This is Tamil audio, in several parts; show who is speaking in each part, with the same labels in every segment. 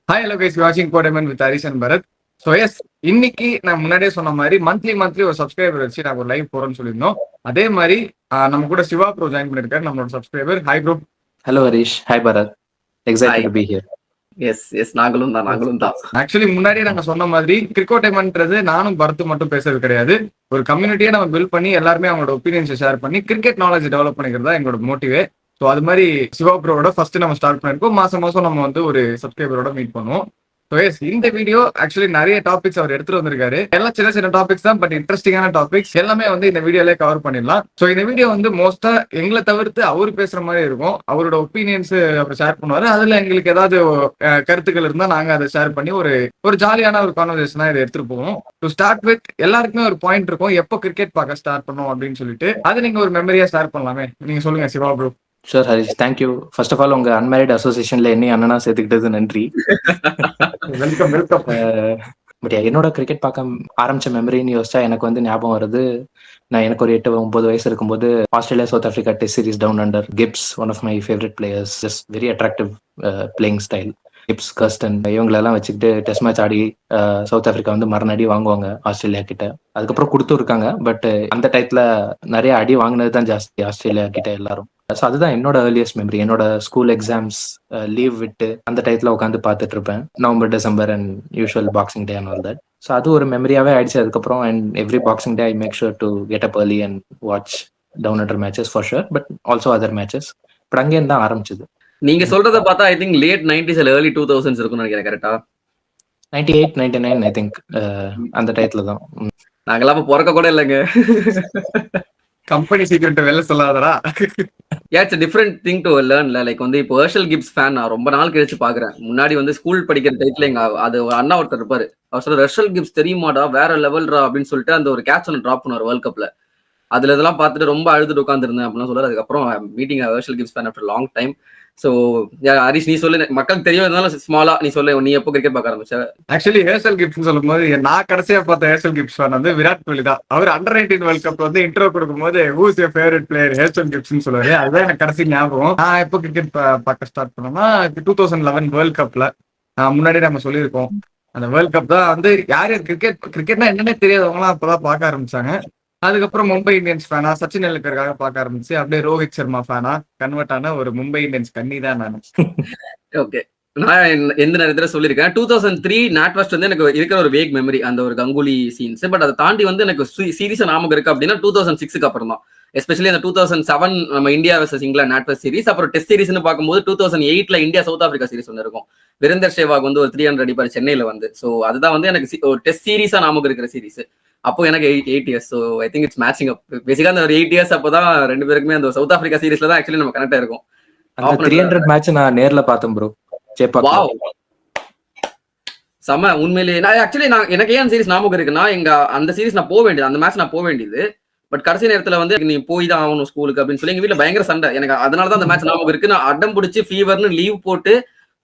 Speaker 1: ஹாய் ஹலோ கைஸ், வாட்சிங் போடமன் with Harish and Bharath. So yes, இன்னைக்கு நான் முன்னாடியே சொன்ன மாதிரி மந்த்லி ஒரு சப்ஸ்கிரைபர் வச்சு நாங்கள் ஒரு லைவ் போறோம்னு சொல்லியிருந்தோம். அதே மாதிரி நம்ம கூட சிவா ப்ரோ ஜாயின் பண்ணிருக்காரு, நம்மளோட subscriber. Hi bro.
Speaker 2: Hello Harish, hi Bharath. Excited to be here.
Speaker 3: Yes நாங்களும் தான்.
Speaker 1: ஆக்சுவலி முன்னாடியே நாங்க சொன்ன மாதிரி கிரிக்கெட்ன்றது நானும் பரத்து மட்டும் பேசுறது கிடையாது. ஒரு கம்யூனிட்டியை நம்ம பில்ட் பண்ணி எல்லாருமே அவங்களோட ஒப்பீனியன்ஸை ஷேர் பண்ணி கிரிக்கெட் நாலேஜ் டெவலப் பண்ணிக்கிறதா எங்களோட மோட்டிவே. ஸோ அது மாதிரி சிவா ப்ரோவோட ஃபர்ஸ்ட் நம்ம ஸ்டார்ட் பண்ணிருக்கோம். மாசம் நம்ம வந்து ஒரு சப்ஸ்கிரைபரோட மீட் பண்ணுவோம். ஸோ எஸ், இந்த வீடியோ ஆக்சுவலி நிறைய டாபிக்ஸ் அவர் எடுத்துட்டு வந்திருக்காரு. எல்லாம் சின்ன டாபிக்ஸ் தான், பட் இன்ட்ரெஸ்டிங்கான டாபிக்ஸ் எல்லாமே வந்து இந்த வீடியோல கவர் பண்ணிடலாம். ஸோ இந்த வீடியோ வந்து மோஸ்டா எங்களை தவிர்த்து அவர் பேசுற மாதிரி இருக்கும். அவரோட ஒப்பீனியன்ஸ் அவர் ஷேர் பண்ணுவாரு. அதுல எங்களுக்கு ஏதாவது கருத்துக்கள் இருந்தா நாங்க அதை ஷேர் பண்ணி ஒரு ஜாலியான ஒரு கான்வர்சேஷனா இதை எடுத்துட்டு போவோம். டு ஸ்டார்ட் வித், எல்லாருக்குமே ஒரு பாயிண்ட் இருக்கும், எப்போ கிரிக்கெட் பார்க்க ஸ்டார்ட் பண்ணோம் அப்படின்னு சொல்லிட்டு. அது நீங்க ஒரு மெமரியா ஷேர் பண்ணலாமே. நீங்க சொல்லுங்க Siva bro.
Speaker 2: Sure Harish, thank you. First of all உங்க அன்மேரிட் அசோசியேஷன்ல என்னையும் அண்ணனா சேர்த்துக்கிட்டது நன்றி.
Speaker 1: வெல்கம்.
Speaker 2: பட் என்னோட கிரிக்கெட் பார்க்க ஆரம்பிச்ச மெமரின்னு யோசிச்சா எனக்கு வந்து ஞாபகம் வருது, எனக்கு ஒரு 8-9 வயசு இருக்கும்போது Australia South Africa test series down under. Gibbs one of my favourite players, just very attractive playing style. Gibbs, Kirsten இவங்களெல்லாம் வச்சுக்கிட்டு டெஸ்ட் மேட்ச் ஆடி சவுத் ஆஃப்ரிக்கா வந்து மரண அடி வாங்குவாங்க ஆஸ்திரேலியா கிட்ட. அதுக்கப்புறம் கொடுத்தும் இருக்காங்க, பட் அந்த டைத்துல நிறைய அடி வாங்கினது தான் ஜாஸ்தி ஆஸ்திரேலியா கிட்ட எல்லாரும். ஸோ அதுதான் என்னோட ஏர்லியஸ்ட் மெமரி. என்னோட ஸ்கூல் எக்ஸாம்ஸ் லீவ் விட்டு அந்த டைத்துல உட்காந்து பார்த்துட்டு இருப்பேன், November December and usual boxing day and all that. So அது ஒரு மெமரியாவே ஆயிடுச்சு. அதுக்கப்புறம் and every boxing day I make sure to get up early and watch down under matches for sure, but also other matches. But அங்கேயும் தான் ஆரம்பிச்சது.
Speaker 3: நீங்க சொல்றத பார்த்தா ஐ திங்க் லேட் 90s இல்ல early 2000s இருக்கும்னு நினைக்கிறேன். கரெக்டா?
Speaker 2: 98, 99 ஐ திங்க் அந்த டைத்துல தான்.
Speaker 3: நாங்கெல்லாம் பிறக்க கூட இல்லைங்க.
Speaker 1: கம்பெனி சீக்ரெட் வெளில சொல்லாதடா.
Speaker 3: It's a different thing to learn. Like வந்து இப்போ ஹெர்ஷல் கிப்ஸ் ஃபேன் நான் ரொம்ப நாள் கழிச்சு பாக்குறேன். முன்னாடி வந்து ஸ்கூல் படிக்கிற டைத்துல எங்க அது ஒரு அண்ணா ஒருத்தர் இருப்பாரு. அவர் சொல்ற ஹெர்ஷல் கிப்ஸ் தெரியுமாடா, வேற லெவல்ரா அப்படின்னு சொல்லிட்டு அந்த ஒரு கேட்ச் ஒன்று டிராப் பண்ணுவார் வேர்ல்ட் கப்ல. அதுல இதெல்லாம் பார்த்துட்டு ரொம்ப அழுதுட்டு உட்காந்துருந்தேன் அப்படின்னு சொல்றாரு. அதுக்கப்புறம் meeting Herschel Gibbs fan after long time. So Harish, நீ சொல்லு, மக்களுக்கு தெரியும் இருந்தாலும் ஸ்மாலா நீ சொல்லு, நீ எப்போ கிரிக்கெட் பார்க்க ஆரம்பிச்ச?
Speaker 1: ஆக்சுவலி ஹேர்சல் கிப்ஸ் சொல்லும் போது நான் கடைசியா பார்த்த ஹேர்சல் கிப்ஸ் வந்து விராட் கோலி தான். அவர் அண்டர் 19 வேர்ல்ட் கப் வந்து இன்ட்ரோ கொடுக்கும் போது ஹூஸ் யுவர் ஃபேவரட் பிளேயர் ஹேர்சல் கிப்ஸ்னு சொல்லுவாரு. அதுதான் எனக்கு கடைசி ஞாபகம். நான் எப்போ கிரிக்கெட் பார்க்க ஸ்டார்ட் பண்ணோம்னா 2011 வேர்ல்ட் கப்ல. முன்னாடி நம்ம சொல்லியிருக்கோம், அந்த வேர்ல்ட் கப் தான் வந்து யார் கிரிக்கெட்னா என்னன்னே தெரியாதவங்களாம் அப்பதான் பார்க்க ஆரம்பிச்சாங்க. அதுக்கப்புறம் மும்பை இந்தியன்ஸ் ஃபேனா, சச்சின் டெண்டுல்கருக்காக பார்க்க ஆரம்பிச்சு அப்படியே ரோஹித் சர்மா ஃபேனா கன்வெர்ட் ஆன ஒரு மும்பை இந்தியன்ஸ் கன்னி தான் நான்.
Speaker 3: ஓகே, நான் எந்த நேரத்துல சொல்லியிருக்கேன் 2003 நாட்வெஸ்ட் வந்து எனக்கு இருக்கிற ஒரு வேக் மெமரி, அந்த ஒரு கங்குலி சீன்ஸ். பட் அதை தாண்டி வந்து எனக்கு சீரியஸா ஞாபகம் இருக்கு அப்படின்னா 2006க்கு அப்புறம் தான். எஸ்பெஷலி அந்த 2007 நம்ம இந்தியா வர்சஸ் இங்கிலாந்து நாட்வெஸ்ட் சீரிஸ். அப்புறம் டெஸ்ட் சீரிஸ்னு பார்க்கும்போது 2008ல இந்தியா சவுத் ஆப்பிரிக்கா சீரிஸ் ஒன்று இருக்கும். வீரேந்தர் சேவாக் வந்து ஒரு 300 அடிப்பாரு சென்னையில வந்து. ஸோ அதுதான் வந்து எனக்கு ஒரு டெஸ்ட் சீரிஸா ஞாபகம் இருக்கிற சீரிஸ். அப்போ எனக்கு 8 years. So I think it's matching up. பேசிக்கா அந்த ஒரு 8 இயர்ஸ் அப்பதான் ரெண்டு பேருக்குமே அந்த சவுத் ஆப்பிரிக்கா சீரிஸ்ல தான் ஆக்சுவலி நம்ம கனெக்ட் ஆயிருக்கும்.
Speaker 2: அந்த 300 மேட்ச் நான் நேர்ல பார்த்தேன் ப்ரோ.
Speaker 3: வாவ், செம. உண்மையிலேயே நான் ஆக்சுவலி எனக்கு ஏன் சீரிஸ் ஞாபகம் இருக்குன்னா, எங்க அந்த சீரிஸ் நான் போக வேண்டியது, அந்த மேட்ச் நான் போக வேண்டியது. பட் கடைசி நேரத்துல வந்து நீ போய் தான் ஆகணும் ஸ்கூலுக்கு அப்படின்னு சொல்லி எங்க வீட்டுல பயங்கர சண்டை. எனக்கு அதனாலதான் அந்த மேட்ச் ஞாபகம் இருக்கு. நான் அடம் பிடிச்சி ஃபீவர்னு லீவ் போட்டு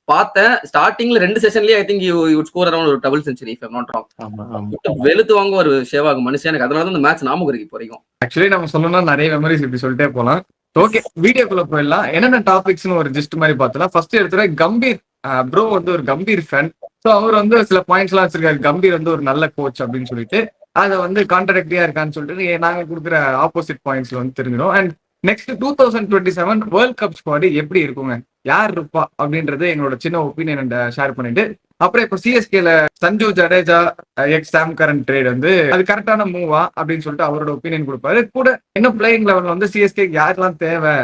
Speaker 3: பார்த்தேன். ஸ்டார்டிங்ல 2 செஷன்லயே I think you score around ஒரு double century if I am not wrong. வெளுத்து வாங்க ஒரு சேவாக் மனுஷன். எனக்கு அதனால தான் அந்த மேட்ச் ஞாபகம் இருக்கு இப்போ வரைக்கும்.
Speaker 1: ஆக்சுவலி நம்ம சொல்லணும்னா நிறைய மெமரிஸ் இப்படி சொல்லிட்டே போலாம். ஓகே, வீடியோக்குள்ள போயிடலாம். என்னென்ன டாபிக்ஸ்னு ஒரு ஜஸ்ட் மாதிரி பார்த்தலாம். ஃபர்ஸ்ட் எடுத்துற கம்பீர் ப்ரோ வந்து ஒரு கம்பீர் ஃபேன். ஸோ அவர் வந்து சில பாயிண்ட்ஸ் எல்லாம் வச்சிருக்காரு. கம்பீர் வந்து ஒரு நல்ல கோச் அப்படின்னு சொல்லிட்டு அதை வந்து கான்ட்ராக்டியா இருக்கான்னு சொல்லிட்டு நாங்க கொடுக்குற ஆப்போசிட் பாயிண்ட்ஸ்ல வந்து தெரிஞ்சிடும். And next 2027 world cup squad எப்படி இருக்குங்க, யார் இருப்பா அப்படின்றது எங்களோட சின்ன ஒப்பீனியன் ஷேர் பண்ணிட்டு, அப்புறம் இப்போ சிஎஸ்கேல சஞ்சு ஜடேஜா எக்ஸ் சாம் கரன் ட்ரேட் வந்து அது கரெக்டான மூவா அப்படின்னு சொல்லிட்டு அவரோட ஒப்பீனியன் கொடுப்பாரு. கூட இன்னும் பிளேயிங் லெவல்ல வந்து சிஎஸ்கே யாரெல்லாம் தேவை,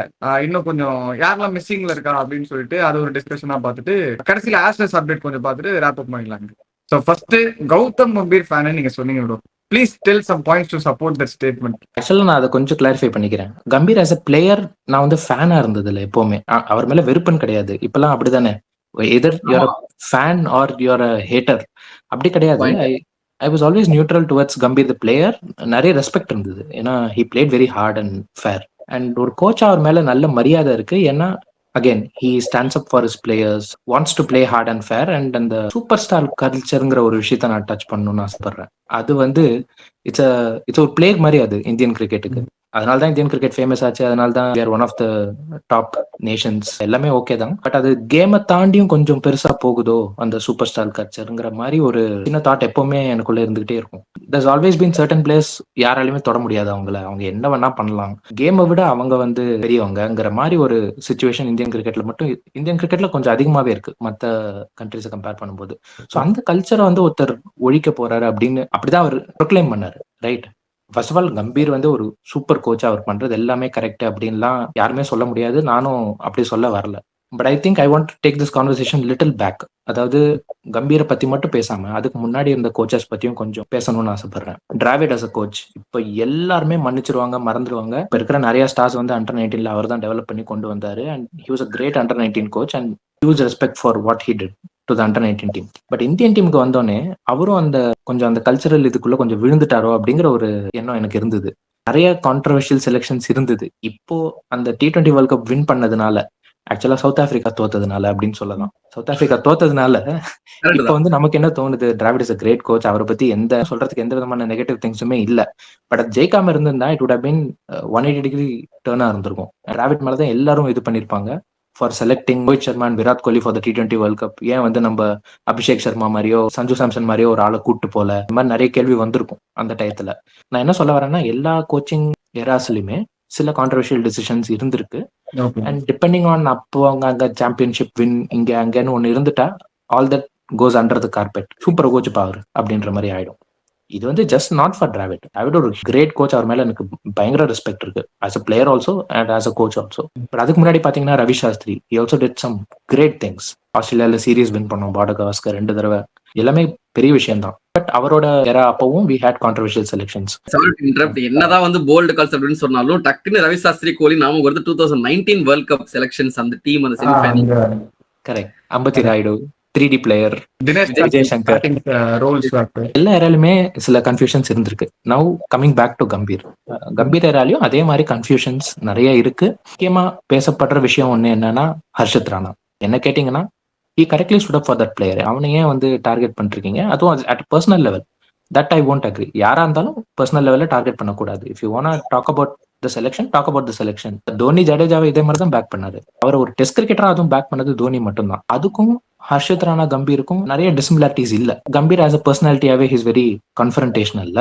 Speaker 1: இன்னும் கொஞ்சம் யாரெல்லாம் மிஸ்ஸிங்ல இருக்கா அப்படின்னு சொல்லிட்டு அது ஒரு டிஸ்கஷனா பார்த்துட்டு கடைசியில ஆஸ்ட்ரஸ் அப்டேட் கொஞ்சம் பார்த்துட்டு ரேப் அப் பண்ணிடலாங்க. So first Gautam Gambhir fan நீங்க சொன்னீங்க bro. Please tell some points to support that statement.
Speaker 2: Actually நான் அதை கொஞ்சம் கிளாரிஃபை பண்ணிக்கிறேன். கம்பீர் ஆஸ் அ பிளேயர் நான் வந்து ஃபேனா இருந்தது இல்லை எப்பவுமே. அவர் மேல வெறுப்புன்னு கிடையாது. இப்பெல்லாம் அப்படிதானே, either you're fan or you're hater அப்படி கிடையாது. I was always neutral towards Gambhir the player. நிறைய ரெஸ்பெக்ட் இருந்தது, ஏன்னா he played very hard and fair. And ஒரு கோச் அவர் மேல நல்ல மரியாதை இருக்கு. ஏன்னா again he stands up for his players, wants to play hard and fair. and அந்த சூப்பர் ஸ்டார் கல்ச்சருங்கிற ஒரு விஷயத்த நான் டச் பண்ணணும்னு ஆசைப்படுறேன். அது வந்து இட்ஸ் ஒரு பிளேக் மாதிரி அது இந்தியன் கிரிக்கெட்டுக்கு. அதனால தான் இந்தியன் கிரிக்கெட் ஃபேமஸ் ஆச்சு. அதனால தான் we are one of the top nations. எல்லாமே ஓகே தான். பட் அது கேமை தாண்டியும் கொஞ்சம் பெருசா போகுதோ அந்த சூப்பர் ஸ்டார் கல்ச்சருங்கிற மாதிரி ஒரு சின்ன தாட் எப்பவுமே எனக்குள்ள இருந்துகிட்டே இருக்கும். there's always been certain players யாராலையுமே தொட முடியாது அவங்கள. அவங்க என்ன வேணா பண்ணலாம். கேமை விட அவங்க வந்து பெரியவங்கங்கிற மாதிரி ஒரு சுச்சுவேஷன் இந்தியன் கிரிக்கெட்ல மட்டும் இந்தியன் கிரிக்கெட்ல கொஞ்சம் அதிகமாவே இருக்கு மற்ற கண்ட்ரிஸை கம்பேர் பண்ணும்போது. ஸோ அந்த கல்ச்சரை வந்து ஒருத்தர் ஒழிக்க போறாரு அப்படின்னு அப்படிதான் அவர் ப்ரொக்ளைம் பண்ணாரு. Right. First of all Gambhir வந்து ஒரு சூப்பர் கோச். அவர் பண்றது எல்லாமே கரெக்ட் அப்படின்லாம் யாருமே சொல்ல முடியாது. நானும் அப்படி சொல்ல வரல. But I think I want to take this conversation little back. அதாவது கம்பீரை பத்தி மட்டும் பேசாம அதுக்கு முன்னாடி இருந்த கோச்சஸ் பத்தியும் கொஞ்சம் பேசணும்னு ஆசைப்படுறேன். டிராவிட் அஸ் அ கோச் இப்ப எல்லாருமே மன்னிச்சிருவாங்க, மறந்துடுவாங்க. இப்ப இருக்கிற நிறைய ஸ்டார்ஸ் வந்து அண்டர் 19ல அவர் தான் டெவலப் பண்ணி கொண்டு வந்தாரு. And he was a great under 19 coach and huge respect for what he did to the under 19 team. But Indian டீமுக்கு வந்தோடனே அவரும் அந்த கல்ச்சரல் இதுக்குள்ள கொஞ்சம் விழுந்துட்டாரோ அப்படிங்கிற ஒரு எண்ணம் எனக்கு இருந்தது. நிறைய கான்ட்ரவர்ஷியல் செலெக்ஷன்ஸ் இருந்தது. இப்போ அந்த T20 வேர்ல்ட் கப் வின் பண்ணதுனால, ஆக்சுவலா சவுத் ஆப்பிரிக்கா தோத்ததுனால அப்படின்னு சொல்லலாம். சவுத் ஆப்பிரிக்கா தோத்ததுனால இப்ப வந்து நமக்கு என்ன தோணுது, Dravid is a great coach. அவரை பத்தி சொல்றதுக்கு எந்த விதமான நெகட்டிவ் திங்ஸுமே இல்ல. பட் அது ஜெயிக்காம இருந்திருந்தா it would have been 180 degree டர்னா இருந்திருக்கும். டிராவிட் மேலதான் எல்லாரும் இது பண்ணிருப்பாங்க for selecting Rohit Sharma and Virat Kohli for the T20 world cup. ஏன் வந்து நம்ம அபிஷேக் சர்மா மாதிரியோ சஞ்சு சாம்சன் மாதிரியோ ஒரு ஆளை கூட்டு போல, இந்த மாதிரி நிறைய கேள்வி வந்திருக்கும் அந்த டயத்துல. நான் என்ன சொல்ல வரேன்னா, எல்லா கோச்சிங் எராஸ்லயுமே சில கான்ட்ரவர்ஷியல் டிசிஷன்ஸ் இருந்திருக்கு. அண்ட் டிபெண்டிங் ஆன் அப்போ அங்க சாம்பியன்ஷிப் வின் இங்க அங்கன்னு ஒன்னு இருந்துட்டா all that goes under the carpet. Super coach power அப்படின்ற மாதிரி ஆயிடும். இது வந்து just not for Dravid. Dravid ஒரு கிரேட் கோச். அவர் மேல எனக்கு பயங்கர ரெஸ்பெக்ட் இருக்கு as a player also and as a coach also. But அதுக்கு முன்னாடி பாத்தீங்கன்னா Ravi Shastri he also did some great things. ஆஸ்திரேலியால சீரீஸ் வின் பண்ணோம் பார்டர் கவாஸ்கர் 2 தடவை. எல்லாமே பெரிய விஷயம் தான். பட் அவரோட எரா அப்பவும் we had controversial selections.
Speaker 3: என்னதான் வந்து போல்டு கால்ஸ் அப்படின்னு சொன்னாலும் டக்குன்னு ரவி சாஸ்திரி கோலி நாம வருது 2019 வேர்ல்ட் கப் செலக்ஷன்ஸ். அந்த டீம் அந்த செமிஃபைனல்
Speaker 2: கரெக்ட். அம்பத்தி ராயுடு 3D பிளேயர், விஜய் சங்கர், எல்லா ஏராலுமே சில கன்ஃபியூஷன்ஸ் இருந்திருக்கு. Now coming back to Gambhir. Gambhir ஏராலையும் அதே மாதிரி கன்ஃபியூஷன்ஸ் நிறைய இருக்கு. முக்கியமா பேசப்படுற விஷயம் ஒண்ணு என்னன்னா ஹர்ஷத் ராணா. என்ன கேட்டீங்கன்னா he correctly stood up for that player. அவனை ஏன் வந்து டார்கெட் பண்ணிருக்கீங்க? அதுவும் at personal level. that I won't agree. யாரா இருந்தாலும் பர்சனல் லெவல்ல டார்கெட் பண்ணக்கூடாது. If you want talk about the selection, talk about the selection. Dhoni ஜடேஜாவை இதே மாதிரி தான் பேக் பண்ணாரு. அவர் ஒரு டெஸ்ட் கிரிக்கெட்டரா அதுவும் பேக் பண்ணது தோனி மட்டும்தான். அதுக்கும் ஹர்ஷத் ராணா கம்பீருக்கும் நிறைய டிசிமிலாரிட்டிஸ் இல்ல. கம்பீர் ஆஸ் அ பர்சனாலிட்டியாவே ஹிஸ் வெரி கன்ஃபரன்டேஷனல்ல.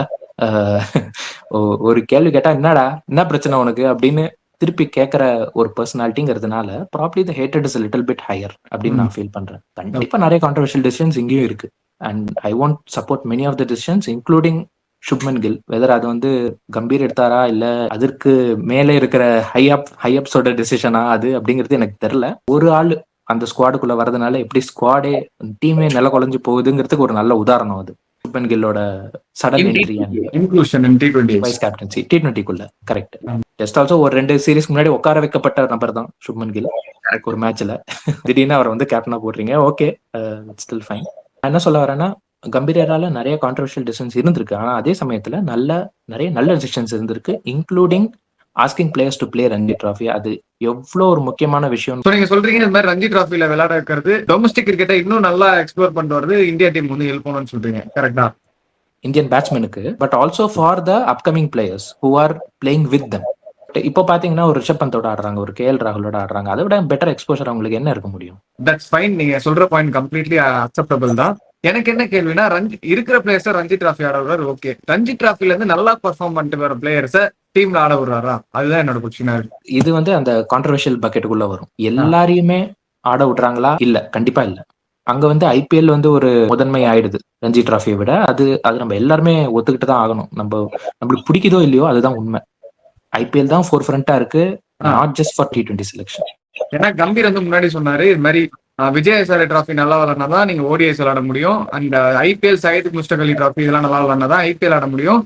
Speaker 2: ஒரு கேள்வி கேட்டா என்னடா என்ன பிரச்சனை உனக்கு அப்படின்னு திருப்பி கேட்கற ஒரு பர்சனாலிட்டிங்கிறதுனால probably the hated is a little bit higher அப்படின்னு நான் ஃபீல் பண்றேன். கண்டிப்பா நிறைய கான்ட்ரவர்ஷியல் டிசிஷன்ஸ் இங்கேயும் இருக்கு. And I want support many of the decisions including Shubman Gill. Whether அது வந்து கம்பீர் எடுத்தாரா இல்ல அதற்கு மேலே இருக்கிற ஹைஅப்ஸோட டிசிஷனா அது அப்படிங்கிறது எனக்கு தெரியல. ஒரு ஆள் அந்த ஸ்குவாடுக்குள்ள வரதுனால எப்படி ஸ்குவாடே டீமே நில குலைஞ்சு போகுதுங்கிறதுக்கு ஒரு நல்ல உதாரணம் அது. சுப்மன் கில்லோட sudden entry and
Speaker 1: inclusion in T20
Speaker 2: vice captaincy T20க்குள்ள. கரெக்ட். ஜஸ்ட் ஆல்சோ ஒரு 2 சீரீஸ் முன்னாடி உட்கார வைக்கப்பட்ட நபர் தான் சுப்மன் கில். ஒரு மேட்ச்ல திடீர்னு அவரை வந்து கேப்டனா போடுறீங்க. Okay, still fine. நான் என்ன சொல்ல வரேன்னா, கம்பீரால நிறைய கான்ட்ரவர்ஷியல் டிசிஷன்ஸ் இருந்திருக்கு. ஆனா அதே சமயத்துல நிறைய நல்ல டிசிஷன்ஸ் இருந்திருக்கு, including asking players to play Ranji trophy. அது எவ்வளவு ஒரு முக்கியமான விஷயம்.
Speaker 1: நீங்க சொல்றீங்க இந்த மாதிரி ரஞ்சி டிராஃபில விளையாட இருக்கிறது டொமஸ்டிக் கிரிக்கெட்டை இன்னும் நல்லா எக்ஸ்ப்ளோர் பண்ணிட்டு வருது இந்தியா டீம் வந்து ஹெல்ப் பண்ணணும்னு சொல்றீங்க. கரெக்டா?
Speaker 2: இந்தியன் பேட்ஸ்மேனுக்கு, but also for the upcoming players who are playing with them. இப்போ பாத்தீங்கன்னா ஒரு ரிஷப் பந்தோட ஆடுறாங்க, ஒரு KL ராகுலோட ஆடுறாங்க. அதை விட பெட்டர் எக்ஸ்போஷர் அவங்களுக்கு என்ன இருக்க முடியும்?
Speaker 1: That's fine. நீங்க சொல்ற பாயிண்ட் கம்ப்ளீட்லி அக்செப்டபிள் தான். எனக்கு என்ன கேள்வினா, இருக்கிற பிளேயர்ஸ் ரஞ்சி டிராஃபி ஆட விடுறாரு. ஓகே, ரஞ்சி டிராஃபில இருந்து நல்லா பெர்ஃபார்ம் பண்ணிட்டு வர பிளேயர்ஸை டீம்ல ஆட விடுறாரா? அதுதான் என்னோட கொஸ்டினா இருக்கு.
Speaker 2: இது வந்து அந்த கான்ட்ரவர்ஷியல் பக்கெட்டுக்குள்ள வரும். எல்லாரையுமே ஆட விடுறாங்களா? இல்ல, கண்டிப்பா இல்ல. அங்க வந்து IPL வந்து ஒரு முதன்மை ஆயிடுது ரஞ்சி டிராஃபியை விட. அது நம்ம எல்லாருமே ஒத்துக்கிட்டு தான் ஆகணும். நம்மளுக்கு பிடிக்குதோ இல்லையோ அதுதான் உண்மை. IPL தான் ஃபோர் ஃப்ரண்டா இருக்கு, not just for T20 selection.
Speaker 1: ஏன்னா கம்பீர் வந்து முன்னாடி சொன்னாரு, இது மாதிரி விஜயசாரி டிராஃபி நல்லா விளாட்னாதான் நீங்க ODIs விளாட முடியும். And IPL Syed Mushtaq Ali trophy இதெல்லாம் நல்லா விளாட்னாதான் IPL ஆட முடியும்.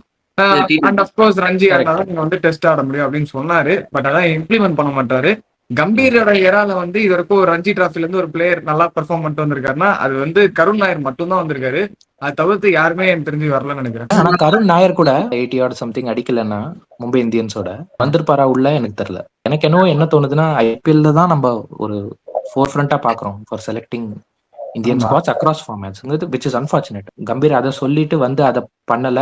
Speaker 1: அண்ட் அப்கோர்ஸ் ரஞ்சி ஆடினாதான் நீங்க வந்து டெஸ்ட் ஆட முடியும் அப்படின்னு சொன்னாரு. பட் அதான் இம்ப்ளிமெண்ட் பண்ண மாட்டாரு. கம்பீரோட ஏரால வந்து இது வரைக்கும் ஒரு ரஞ்சி டிராஃபில இருந்து ஒரு பிளேயர் நல்லா பெர்ஃபார்ம் பண்ணிட்டு வந்திருக்காருன்னா அது வந்து கருண் நாயர் மட்டும்தான் வந்திருக்காரு. அது தவிர்த்து யாருமே எனக்கு தெரிஞ்சு வரலன்னு நினைக்கிறேன்.
Speaker 2: ஆனா கருண் நாயர் கூட 80 ஆர் சம்திங் அடிக்கலன்னா மும்பை இந்தியன்ஸோட வந்திருப்பாரா உள்ள? எனக்கு தெரியல. எனக்கு என்ன தோணுதுன்னா, IPL தான் நம்ம ஒரு ஃபோர் ஃப்ரண்டா பாக்குறோம் for selecting Indian squads across formats, which is unfortunate. Gambhir அதை சொல்லிட்டு வந்து அதை பண்ணல.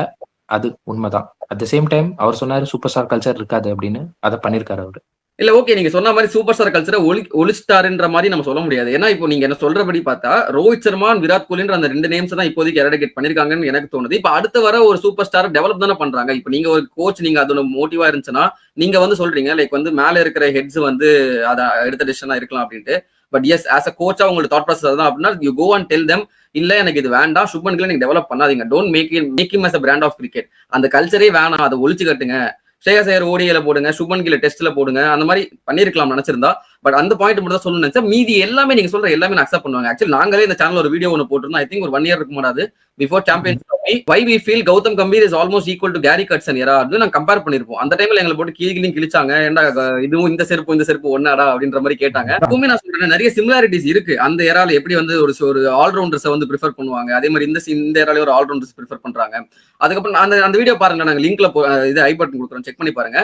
Speaker 2: அது உண்மைதான். அட் த சேம் டைம் அவர் சொன்னாரு சூப்பர் ஸ்டார் கல்ச்சர் இருக்காது அப்படின்னு, அதை பண்ணிருக்காரு அவரு.
Speaker 3: இல்ல ஓகே, நீங்க சொன்ன மாதிரி சூப்பர் ஸ்டார் கல்ச்சரை ஒளிச்சிட்டாருன்ற மாதிரி நம்ம சொல்ல முடியாது. ஏன்னா இப்போ நீங்க என்ன சொல்றபடி பார்த்தா ரோஹித் சர்மா விராட் கோலின்ற அந்த 2 நேம்ஸ் தான் இப்போதைக்கு எரடிகேட் பண்ணிருக்காங்கன்னு எனக்கு தோணுது. இப்ப அடுத்த வர ஒரு சூப்பர் ஸ்டார் டெவலப் தானே பண்றாங்க. இப்ப நீங்க ஒரு கோச், நீங்க அதோட மோட்டிவா இருந்துச்சுன்னா நீங்க வந்து சொல்றீங்க லைக் வந்து மேல இருக்கிற ஹெட்ஸ் வந்து அதை எடுத்த டிசிஷனா இருக்கலாம் அப்படின்ட்டு. பட் எஸ் ஆஸ் அ கோச்சா உங்களுக்கு தாட் ப்ராசஸ் தான் அப்படின்னா you go and tell them இல்ல எனக்கு இது வேண்டாம், சுப்மன் கில் நீங்க டெவலப் பண்ணாதீங்க, don't make him as a brand of cricket. அந்த கல்ச்சரே வேணாம், அதை ஒழிச்சு கட்டுங்க. ஸ்ரேயஸ் ஐயர் ஓடியில போடுங்க, சுப்மன் கில் டெஸ்ட்ல போடுங்க, அந்த மாதிரி பண்ணிருக்கலாம் நினைச்சிருந்தா. பட் அந்த பாயிண்ட் மட்டும் தான் சொல்லணும்னு நினைச்சா, மீதி எல்லாமே நீங்க சொல்ற எல்லாமே நான் அக்செப்ட் பண்ணுவாங்க. ஆக்சுவலி நாங்களே இந்த சேனல் ஒரு வீடியோ ஒன்று போட்டிருந்தோம், ஐ திங்க் ஒரு 1 year இருக்கும் போது before champions trophy, why we feel Gautam Gambhir is almost equal to Gary Kirsten era அப்படின்னு நாங்க கம்பேர் பண்ணிருப்போம். அந்த டைம்ல எங்களை போட்டு கீழியும் கிழிச்சாங்க, ஏன்டா இதுவும் இந்த செருப்பு ஒன்னாடா அப்படின்ற மாதிரி கேட்டாங்க. எப்பவுமே நான் சொல்றேன் நிறைய சிமிலாரிட்டிஸ் இருக்கு. அந்த எரால எப்படி வந்து ஒரு ஆல்ரவுண்டர்ஸை வந்து ப்ரிஃபர் பண்ணுவாங்க, அதே மாதிரி இந்த எரால ஒரு ஆல்ரவுண்டர்ஸ் ப்ரிஃபர் பண்றாங்க. அதுக்கப்புறம் அந்த வீடியோ பாருங்க, நாங்க லிங்க்ல இது ஐ பட்டன் கொடுக்குறோம், செக் பண்ணி பாருங்க.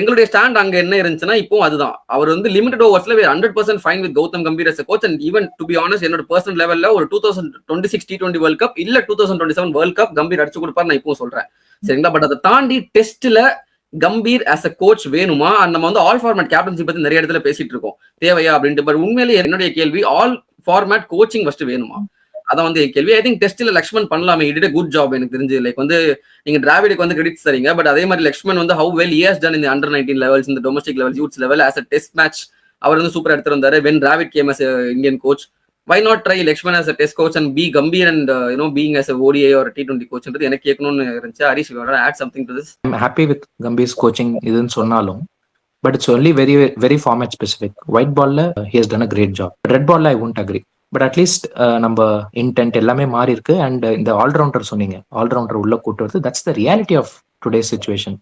Speaker 3: எங்களுடைய ஸ்டாண்ட் அங்க என்ன இருந்துச்சுன்னா, இப்போ அதுதான் அவர் வந்து லிமிடெட் ஓவர்ஸ்ல 100% fine with Gautam Gambhir as a coach. And even to be honest என்னோட பர்சனல் லெவல்ல ஒரு 2026 T20 வேர்ல்ட் கப் இல்ல 2027 வேர்ல்ட் கப் கம்பீர் அடிச்சு கொடுப்பாரு நான் இப்போ சொல்றேன், சரிங்களா? பட் அதை தாண்டி டெஸ்ட்ல கம்பீர் as a கோச் வேணுமா? நம்ம வந்து ஆல் ஃபார்மேட் கேப்டன்சி பத்தி நிறைய இடத்துல பேசிட்டு இருக்கோம், தேவையா அப்படின்ட்டு. பட் உண்மையிலேயே என்னுடைய கேள்வி, ஆல் ஃபார்மேட் கோச்சிங் ஃபர்ஸ்ட் வேணுமா? அதான் வந்து கேள்வி. ஐ திங்க் டெஸ்ட்ல லக்ஷ்மன் பண்ணலாமே, இட் இட் குட் ஜாப் எனக்கு தெரிஞ்சு. லைக் வந்து நீங்க டிராவிடுக்கு வந்து கிரெடிட்ஸ் தரீங்க, பட் அதே மாதிரி லக்ஷ்மன் வந்து ஹவு வெல் ஹஸ் டன் இந்த அண்டர் 19 லெவல்ஸ், இந்த domestic level, youths level as a test match அவர் வந்து சூப்பர் எடுத்துட்டு வந்தாரு. When Dravid came as Indian coach, why not try Lakshman as a test coach and be Gambhir and being as a ODI or a T20 coach ன்றது எனக்கு கேட்கணும்னு இருந்துச்சு. Harish, you want to add something to this?
Speaker 2: I'm happy with Gambhir's coaching இதுன்னு சொன்னாலும், but it's only very very format specific. White ball he has done a great job. Red ball I won't agree. But at least நம்ம இன்டென்ட் எல்லாமே மாறி இருக்கு. அண்ட் இந்த ஆல்ரவுண்டர் சொன்னீங்க, ஆல்ரவுண்டர் உள்ள கூட்டு வருது, that's the reality of today situation.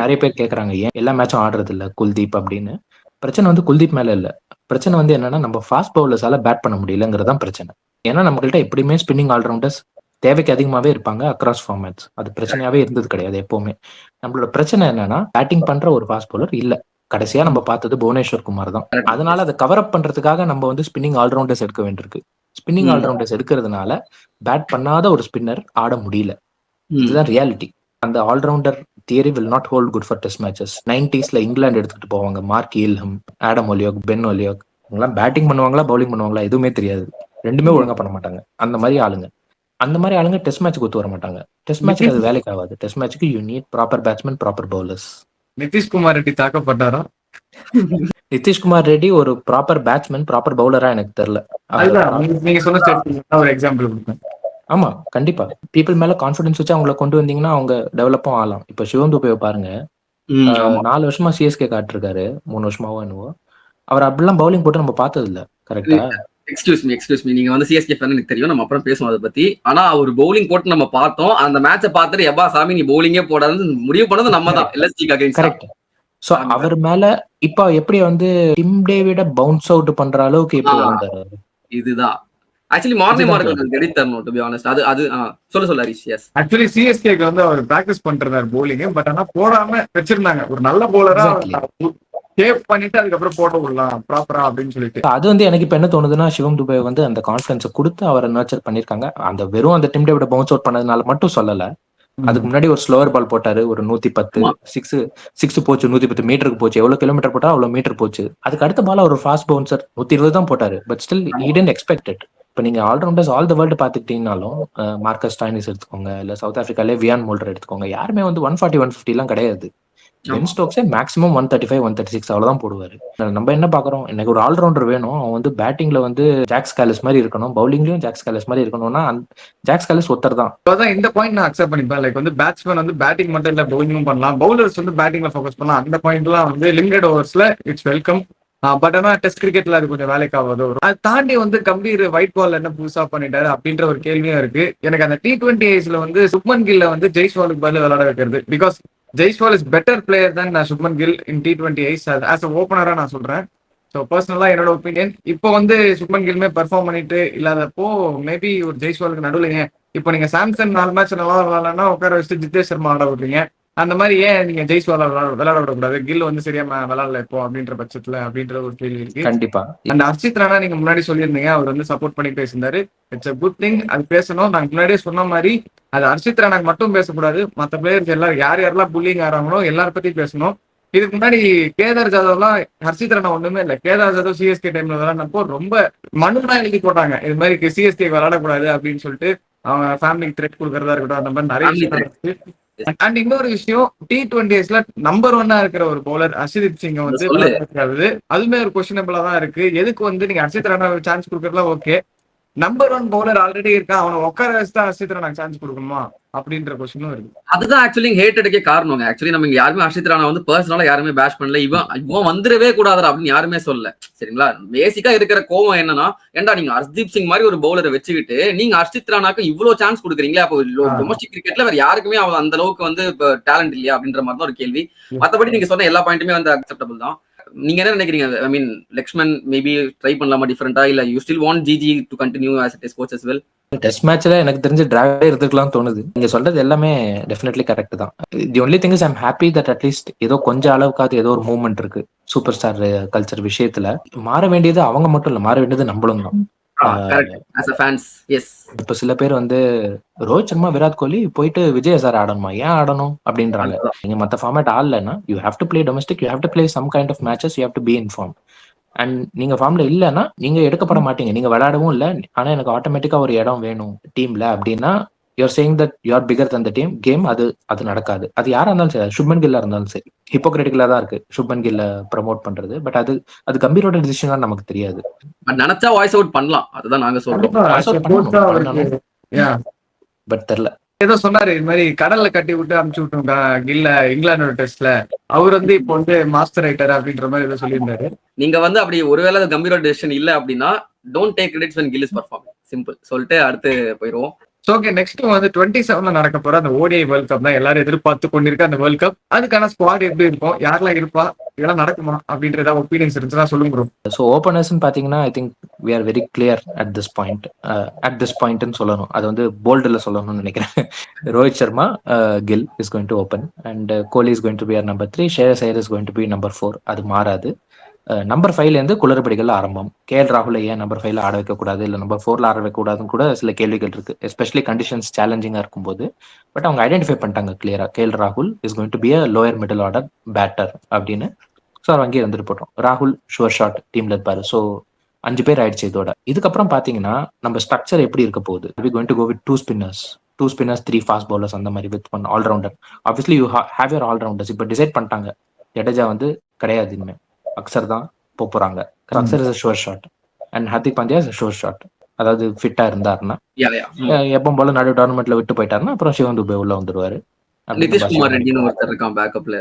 Speaker 2: நிறைய பேர் கேட்கறாங்க ஏன் எல்லா மேட்சும் ஆடுறது இல்ல குல்தீப் அப்படின்னு. பிரச்சனை வந்து குல்தீப் மேல இல்ல, பிரச்சனை வந்து என்னன்னா நம்ம ஃபாஸ்ட் பவுலர்ஸால பேட் பண்ண முடியலங்கிறதான் பிரச்சனை. ஏன்னா நம்மகிட்ட எப்படியுமே ஸ்பின்னிங் ஆல்ரவுண்டர்ஸ் தேவைக்கு அதிகமாவே இருப்பாங்க அக்ராஸ் ஃபார்மேட்ஸ். அது பிரச்சனையாவே இருந்தது கிடையாது எப்பவுமே. நம்மளோட பிரச்சனை என்னன்னா பேட்டிங் பண்ற ஒரு ஃபாஸ்ட் பவுலர் இல்ல. கடைசியா நம்ம பார்த்தது புவனேஸ்வர் குமார் தான். அதனால அதை கவர் அப் பண்றதுக்காக நம்ம வந்து ஸ்பின்னிங் ஆல்ரவுண்டர்ஸ் எடுக்க வேண்டியிருக்கு. ஸ்பின்னிங் ஆல்ரவுண்டர்ஸ் எடுக்கிறதுனால பேட் பண்ணாத ஒரு ஸ்பின்னர் ஆட முடியல. இதுதான் ரியாலிட்டி. அந்த allrounder theory will not hold good for test matches. 90s England எடுத்துட்டு போவாங்க, Mark Ealham, Adam Hollioake, Ben Hollioake, இவங்கெல்லாம் பேட்டிங் பண்ணுவாங்களா பவுலிங் பண்ணுவாங்களா எதுவுமே தெரியாது, ரெண்டுமே ஒழுங்கா பண்ண மாட்டாங்க. அந்த மாதிரி ஆளுங்க டெஸ்ட் மேட்சுக்கு ஒத்து வர மாட்டாங்க. டெஸ்ட் மேட்சுக்கு அது வேலைக்கு ஆகாது. Test மேட்சுக்கு you need proper batsman, proper bowlers.
Speaker 1: Nitish Kumar Reddy தாக்கப்பட்டாரா?
Speaker 2: Nitish Kumar Reddy ஒரு ப்ராப்பர் பேட்ஸ்மேன், ப்ராப்பர் பவுலரா எனக்கு தெரியல.
Speaker 1: நீங்க சொன்ன ஒரு எக்ஸாம்பிள் கொடுப்பேன்.
Speaker 2: ஆமா கண்டிப்பா, பீப்புள் மேல கான்பிடன்ஸ் வச்சு அவங்களை கொண்டு வந்தீங்கன்னா அவங்க டெவலப்பும் ஆகலாம். இப்ப சிவம் துபே பாருங்க, 4 வருஷமா சிஎஸ்கே காட்டிருக்காரு, 3 வருஷமாவோ என்னவோ. அவர் அப்படிலாம் பவுலிங் போட்டு நம்ம பார்த்தது இல்ல. கரெக்டா?
Speaker 3: எக்ஸ்கியூஸ் மீ, நீங்க வந்து சிஎஸ்கே ஃபேன் எனக்கு தெரியும், நம்ம அப்புறம் பேசுவோம் அதை பத்தி. ஆனா அவர் பவுலிங் போட்டு நம்ம பார்த்தோம், அந்த மேட்சை பார்த்துட்டு எப்பா சாமி நீ பவுலிங்கே போடாதுன்னு முடிவு பண்ணது நம்ம தான்.
Speaker 2: கரெக்ட். சோ அவர் மேல இப்ப எப்படி வந்து டிம் டேவிட பவுன்ஸ் அவுட் பண்ற அளவுக்கு எப்படி வந்தாரு?
Speaker 3: இதுதான் ஆக்சுவலி மார்னிங் கிரெடிட் தரணும் டு பி ஆனஸ்ட். அது சொல்ல ஹரிஷ். எஸ்,
Speaker 1: ஆக்சுவலி சிஎஸ்கேக்கு வந்து அவர் பிராக்டிஸ் பண்றாரு பவுலிங், பட் ஆனா போடாம வச்சிருந்தாங்க. ஒரு நல்ல பவுலரா சேவ் பண்ணிட்டு அதுக்கப்புறம் போட விடலாம் ப்ராப்பரா அப்படின்னு சொல்லிட்டு.
Speaker 2: அது வந்து எனக்கு இப்ப என்ன தோணுதுன்னா, சிவம் துபே வந்து அந்த கான்ஃபிடன்ஸை கொடுத்து அவரை நர்ச்சர் பண்ணிருக்காங்க. அந்த வெறும் அந்த டிம் டேவிட பவுன்ஸ் அவுட் பண்ணதுனால மட்டும் சொல்லல. அதுக்கு முன்னாடி ஒரு ஸ்லோவர் பால் போட்டாரு, ஒரு 110 சிக்ஸ் போச்சு, 110 மீட்டருக்கு போச்சு. எவ்வளவு கிலோமீட்டர் போட்டா அவ்வளவு மீட்டர் போச்சு. அதுக்கு அடுத்த பால் ஒரு ஃபாஸ்ட் பவுன்சர் 120 தான் போட்டாரு. But still he didn't expect it. இப்ப நீங்க ஆல்ரவுண்டர்ஸ் ஆல் த வேர்ல்டு பாத்துக்கிட்டீங்கன்னாலும், மார்க்கஸ் ஸ்டாய்னிஸ் எடுத்துக்கோங்க, இல்ல சவுத் ஆப்பிரிக்காலே வியான் மோல்டர் எடுத்துக்கோங்க, யாருமே வந்து 140 150 எல்லாம் கிடையாது. பென் ஸ்டோக்ஸே மேக்ஸிமம் 135 136 அவ்வளவுதான் போடுவாரு. நம்ம என்ன பாக்குறோம், எனக்கு ஒரு ஆல்ரவுண்டர் வேணும், அவன் வந்து பேட்டிங்ல வந்து ஜாக்ஸ் காலிஸ் மாதிரி இருக்கணும், பவுலிங்லயும் ஜாக்ஸ் காலிஸ் மாதிரி இருக்கணும்னா ஜாக்ஸ் காலிஸ் ஒருத்தர் தான்.
Speaker 1: இந்த பாயிண்ட் நான் அக்செப்ட் பண்ணிப்பேன். லைக் வந்து பேட்ஸ்மேன் வந்து பேட்டிங் மட்டும் இல்ல பவுலிங்கும் பண்ணலாம், பவுலர்ஸ் வந்து பேட்டிங்ல ஃபோக்கஸ் பண்ணலாம். அந்த பாயிண்ட்லாம் வந்து லிமிடெட் ஓவர்ஸ்ல இட்ஸ் வெல்கம். பட் ஆனா டெஸ்ட் கிரிக்கெட்ல அது கொஞ்சம் வேலைக்கு ஆகாது. அதை தாண்டி வந்து கம்பீர் ஒயிட் பால் என்ன புதுசா பண்ணிட்டாரு அப்படின்ற ஒரு கேள்வியும் இருக்கு எனக்கு. அந்த T20 வந்து சுப்மன் கில்ல வந்து ஜெய்ஸ்வாலுக்கு பதில் விளையாட வைக்கிறது. Because Jaiswal is better player தான் Shubman Gill in T20 as a ஓப்பனரா நான் சொல்றேன். ஸோ பர்சனலா என்னோட ஒப்பீனியன். இப்போ வந்து சுப்மன் கில்மே பெர்ஃபார்ம் பண்ணிட்டு இல்லாதப்போ மேபி ஒரு ஜெய்ஸ்வாலுக்கு நடுவில் இப்போ நீங்க சாம்சன் 4 மேட்ச் நல்லா விளாட்னா உட்கார வச்சுட்டு ஜித்தேஷ் சர்மா ஆட விடுறீங்க. அந்த மாதிரி ஏன் நீங்க ஜெய்ஸ்வால் விளையாட விடக்கூடாது, கில் வந்து சரியா விளையாடல இப்போ அப்படின்ற பட்சத்துல அப்படின்ற ஒரு கேள்வி இருக்கு.
Speaker 2: கண்டிப்பா.
Speaker 1: அந்த ஹர்ஷித் ராணா நீங்க முன்னாடி சொல்லியிருந்தீங்க, அவர் வந்து சப்போர்ட் பண்ணி பேசியிருந்தாரு. இட்ஸ் a குட் திங், அது பேசணும். நாங்க முன்னாடியே சொன்ன மாதிரி அது ஹர்ஷித் ராணாக்கு மட்டும் பேசக்கூடாது, மற்ற பிளேயர்ஸ் எல்லாரும் யாரெல்லாம் புல்லிங் ஆறாங்களோ எல்லாரும் பத்தி பேசணும். இதுக்கு முன்னாடி கேதார் ஜாதவ்லாம் ஹர்ஷித் ராணா ஒண்ணுமே இல்லை. கேதார் ஜாதவ் சிஎஸ்கே டைம்ல விளையாடினப்போ ரொம்ப மனுதான் எழுதி போட்டாங்க, இது மாதிரி சிஎஸ்கே விளையாடக்கூடாது அப்படின்னு சொல்லிட்டு அவங்க ஃபேமிலிக்கு த்ரெட் கொடுக்கறதா இருக்கட்டும், அந்த மாதிரி நிறைய விஷயம் நடந்துச்சு. அண்ட் இன்னொரு விஷயம், T20ஸ்ல நம்பர் 1 இருக்கிற ஒரு பவுலர் ஹர்ஷதீப் சிங் வந்து விளையாடுறது அதுவுமே ஒரு கொஸ்டினபிளா தான் இருக்கு. எதுக்கு வந்து நீங்க ஹர்ஷித் ராணா சான்ஸ் கொடுக்கறதுலாம் ஓகே, நம்பர் 1 பவுலர் ஆல்ரெடி இருக்கா, அவனை உட்கார வச்சு தான் ஹர்ஷித் ராணா சான்ஸ் கொடுக்கணுமா அப்படின்ற கொஸ்டினும் இருக்கு.
Speaker 3: அதுதான் ஆக்சுவலி ஹேட்டடுக்கே காரணம். ஆக்சுவலி நம்ம இங்க யாருமே ஹர்ஷித் ராணா வந்து பர்சனலா யாருமே பேஷ் பண்ணல, இவன் வந்துடவே கூடாது அப்படின்னு யாருமே சொல்லல. சரிங்களா, பேசிக்கா இருக்கிற கோவம் என்னன்னா, ஏன்டா நீங்க ஹர்ஷ்தீப் சிங் மாதிரி ஒரு பவுலரை வச்சுக்கிட்டு நீங்க ஹர்ஷித் ராணாக்கு இவ்வளவு சான்ஸ் கொடுக்குறீங்களா, அப்போ டொமஸ்டிக் கிரிக்கெட்ல வேற யாருக்குமே அவன் அந்த அளவுக்கு வந்து டேலண்ட் இல்லையா அப்படின்ற மாதிரி தான் ஒரு கேள்வி. மத்தபடி நீங்க சொன்ன எல்லா பாயிண்ட்டுமே வந்து அக்செப்டபிள் தான். நீங்க என்ன நினைக்கிறீங்க? I mean Laxman maybe try பண்ணலாமா டிஃபரெண்டா, இல்ல you still want GG to continue as a test coach as well?
Speaker 2: Test மேட்ச்ல எனக்கு தெரிஞ்சு டிராவே இருந்துக்கலாம் தோணுது. நீங்க சொல்றது எல்லாமே டெஃபினெட்லி கரெக்ட் தான். The only thing is I'm happy that at least ஏதோ கொஞ்சம் அளவுக்காவது ஏதோ ஒரு மூவ்மெண்ட் இருக்கு சூப்பர் ஸ்டார் கல்ச்சர் விஷயத்துல. மாற வேண்டியது அவங்க மட்டும் இல்ல, மாற வேண்டியது நம்மளும் தான். இப்ப சில பேர் வந்து ரோஹித் சர்மா விராட் கோலி போயிட்டு விஜய் சார் ஆடணுமா, ஏன் ஆடணும் அப்படின்றாங்க. நீங்க மத்த ஃபார்மேட் ஆடலன்னா you have to play domestic, you have to play some kind of matches, you have to be in form. And நீங்க ஃபார்ம்ல இல்லைன்னா நீங்க எடுக்கப்பட மாட்டீங்க, நீங்க விளையாடவும் இல்லை. ஆனா எனக்கு ஆட்டோமேட்டிக்கா ஒரு இடம் வேணும் டீம்ல அப்படின்னா you're saying that you're bigger than the team game. அது நடக்காது. அது யாரா இருந்தாலும் சரி, சுப்மன் கில்லா இருந்தாலும் சரி, ஹிப்போக்ரிட்டிக்கலா தான் இருக்கு சுப்மன் கில்ல ப்ரமோட் பண்றது. பட் அது கம்பீரோட டிசிஷன் தான் நமக்கு தெரியாது.
Speaker 3: நினைச்சா வாய்ஸ் அவுட் பண்ணலாம், அதுதான் நாங்க சொல்றோம்.
Speaker 2: பட் தெரியல,
Speaker 1: ஏதோ சொன்னாரு இது மாதிரி கடல்ல கட்டி விட்டு அமுச்சு விட்டோம் கில்ல இங்கிலாந்து டெஸ்ட்ல, அவர் வந்து இப்போ வந்து மாஸ்டர் ரைட்டர் அப்படின்ற மாதிரி ஏதோ சொல்லியிருந்தாரு.
Speaker 3: நீங்க வந்து அப்படி ஒருவேளை கம்பீரோட டிசிஷன் இல்ல அப்படின்னா don't take credits when Gill is performing. Simple சொல்லிட்டு அடுத்து போயிடுவோம்.
Speaker 1: ஓகே, நெக்ஸ்ட் வந்து 27ல நடக்க போற அந்த ODI வேர்ல்ட் கப் தான் எல்லாரும் எதிர்பார்த்து கொண்டிருக்க அந்த வேர்ல்ட் கப். அதுக்கான ஸ்குவாட் எப்படி இருக்கும், யாரெல்லாம் இருப்பா, இதெல்லாம் நடக்குமா அப்படின்றத ஒப்பீனியன்ஸ் இருந்துச்சுன்னா சொல்லுங்க ப்ரோ.
Speaker 2: ஸோ ஓப்பனர்ஸ்னு பார்த்தீங்கன்னா I think we are very clear at this பாயிண்ட்னு சொல்லணும். அது வந்து போல்டில் சொல்லணும்னு நினைக்கிறேன். Rohit Sharma, Gill is going to open and Kohli is going to be our number 3, Shreyas Iyer is going to be number 4. அது மாறாது. நம்பர் 5லேருந்து குளறுபடிகள் ஆரம்பம். KL ராகுல் ஏன் நம்பர் 5ல ஆட வைக்கக்கூடாது, இல்லை நம்பர் 4ல ஆட வைக்கக்கூடாதுன்னு கூட சில கேள்விகள் இருக்கு, எஸ்பெஷலி கண்டிஷன்ஸ் சேலஞ்சிங்காக இருக்கும்போது. பட் அவங்க ஐடென்டிஃபை பண்ணிட்டாங்க கிளியரா, KL ராகுல் is going to be a lower middle order batter அப்படின்னு. ஸோ அவர் அங்கேயே வந்துட்டு போட்டோம். ராகுல் ஷுவர் ஷாட் டீம்ல இருப்பாரு. ஸோ 5 பேர் ஆயிடுச்சு இதோட. இதுக்கப்புறம் பார்த்தீங்கன்னா நம்ம ஸ்ட்ரக்சர் எப்படி இருக்க போகுது, we going to go with 2 spinners, 3 fast bowlers, அந்த மாதிரி with one allrounder. Obviously you have your allrounders. இப்போ டிசைட் பண்ணிட்டாங்க, ஜடேஜா வந்து கிடையாது, இனிமே அக்சர் தான் போறாங்க. Axar is sure shot and Hardik Pandya is sure shot. அதாவது ஃபிட்டா இருந்தாருன்னா, எப்பவும் போல நடு டோர்னமெண்ட்ல விட்டு போயிட்டாருன்னா அப்புறம் சிவன் துபே உள்ள வந்துருவாரு.
Speaker 3: நிதிஷ்குமார் ரெட்டின்னு ஒருத்தர் இருக்கான் பேக்கப்ல,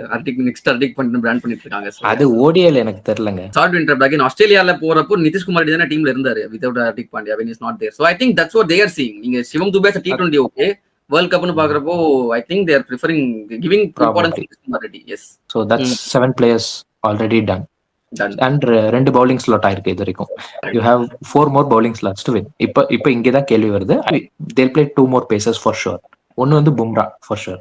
Speaker 3: நெக்ஸ்ட் பண்ணி பிராண்ட் பண்ணிட்டு இருக்காங்க.
Speaker 2: அது ஓடிஐல எனக்கு தெரியலங்க.
Speaker 3: ஷார்ட் விண்டர் பேக் இன் ஆஸ்திரேலியால போறப்போ நிதிஷ்குமார் ரெட்டி தான டீம்ல இருந்தாரு without Hardik Pandya when he's not there. So I think that's what they are seeing. நீங்க சிவம் துபே T20 ஓகே, வேர்ல்ட் கப்னு பாக்குறப்போ I think they are preferring giving importance to Nitish Kumar Reddy. Yes,
Speaker 2: so that's 7 players already done. And 2 bowling slot ஆயிருக்கு இது வரைக்கும். You have 4 more bowling slots to win. இப்போ இங்கதான் கேள்வி வருது, they'll play 2 more pacers for sure. ஒன்னு வந்து பும்ரா for sure.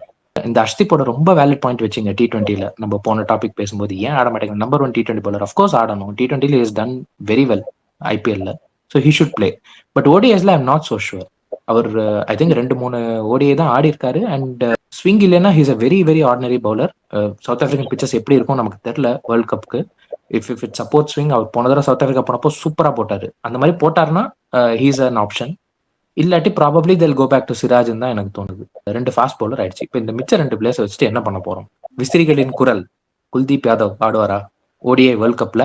Speaker 2: இந்த அஷ்தீப்போட ரொம்ப வேலிட் பாயிண்ட் வச்சிங்க T20ல. நம்ம போன டாபிக் பேசும்போது ஏன் ஆட மாட்டேங்க, number 1 T20 bowler, of course ஆடணும். T20ல இஸ் டன் வெரி வெல் IPLல, so he should play. But ODIsல I'm not so sure. அவர் ஐ திங்க் 2-3 ODI தான் ஆடி இருக்காரு. அண்ட் ஸ்விங் இல்லைன்னா he's a very very ordinary bowler. South African pitches எப்படி இருக்கும் நமக்கு தெரியல வேர்ல்ட் கப்புக்கு. இஃப் இட் சப்போர்ட் ஸ்விங், அவர் போன தடவை சவுத் ஆப்பிரிக்கா போனப்போ சூப்பரா போட்டாரு. அந்த மாதிரி போட்டாருன்னா ஹீஸ் அன் ஆப்ஷன். இல்லாட்டி probably they'll go back to சிராஜ்னு தான் எனக்கு தோணுது. 2 ஃபாஸ்ட் பவுலர் ஆயிடுச்சு. இப்போ இந்த மிச்ச 2 பிளேயர்ஸ் வச்சுட்டு என்ன பண்ண போறோம்? விசிறிகளின் குரல் குல்தீப் யாதவ் ஆடுவாரா ODI வேர்ல்ட் கப்ல?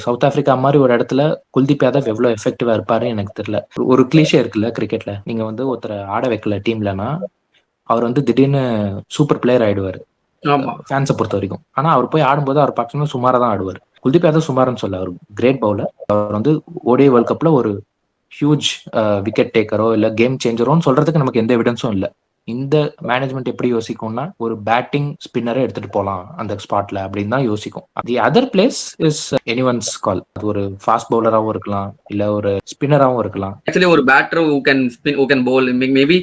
Speaker 2: சவுத் ஆப்பிரிக்கா மாதிரி ஒரு இடத்துல குல்தீப் யாதவ் எவ்வளவு எஃபெக்டிவா இருப்பாரு எனக்கு தெரியல. ஒரு கிளீஷே இருக்குல்ல கிரிக்கெட்ல, நீங்க வந்து ஒருத்தரை ஆட வைக்கல டீம்லனா அவர் வந்து திடீர்னு சூப்பர் பிளேயர் ஆயிடுவாரு ஃபேன்ஸை பொறுத்த வரைக்கும். ஆனா அவர் போய் ஆடும்போது அவர் பார்த்தீங்கன்னா சுமாரா தான் ஆடுவார். குல்தீப் யாதவ் சுமார்னு சொல்ல, அவர் கிரேட் பவுலர். அவர் வந்து ODI வேர்ல்ட் கப்ல ஒரு ஹியூஜ் விக்கெட் டேக்கரோ இல்ல கேம் சேஞ்சரோன்னு சொல்றதுக்கு நமக்கு எந்த எவிடன்ஸும் இல்லை. இந்த மேனேஜ்மெண்ட் எப்படி யோசிக்கும்னா ஒரு பேட்டிங் ஸ்பின்னரை எடுத்துட்டு போலாம் அந்த ஸ்பாட்ல அப்படின்னு தான் யோசிக்கும். தி அதர் பிளேஸ் இஸ் எனிவன்ஸ் கால். அது ஒரு ஃபாஸ்ட் பவுலராகவும் இருக்கலாம், இல்ல ஒரு ஸ்பின்னராகவும் இருக்கலாம்.
Speaker 3: ஆக்சுவலி ஒரு batter who can spin, who can bowl, maybe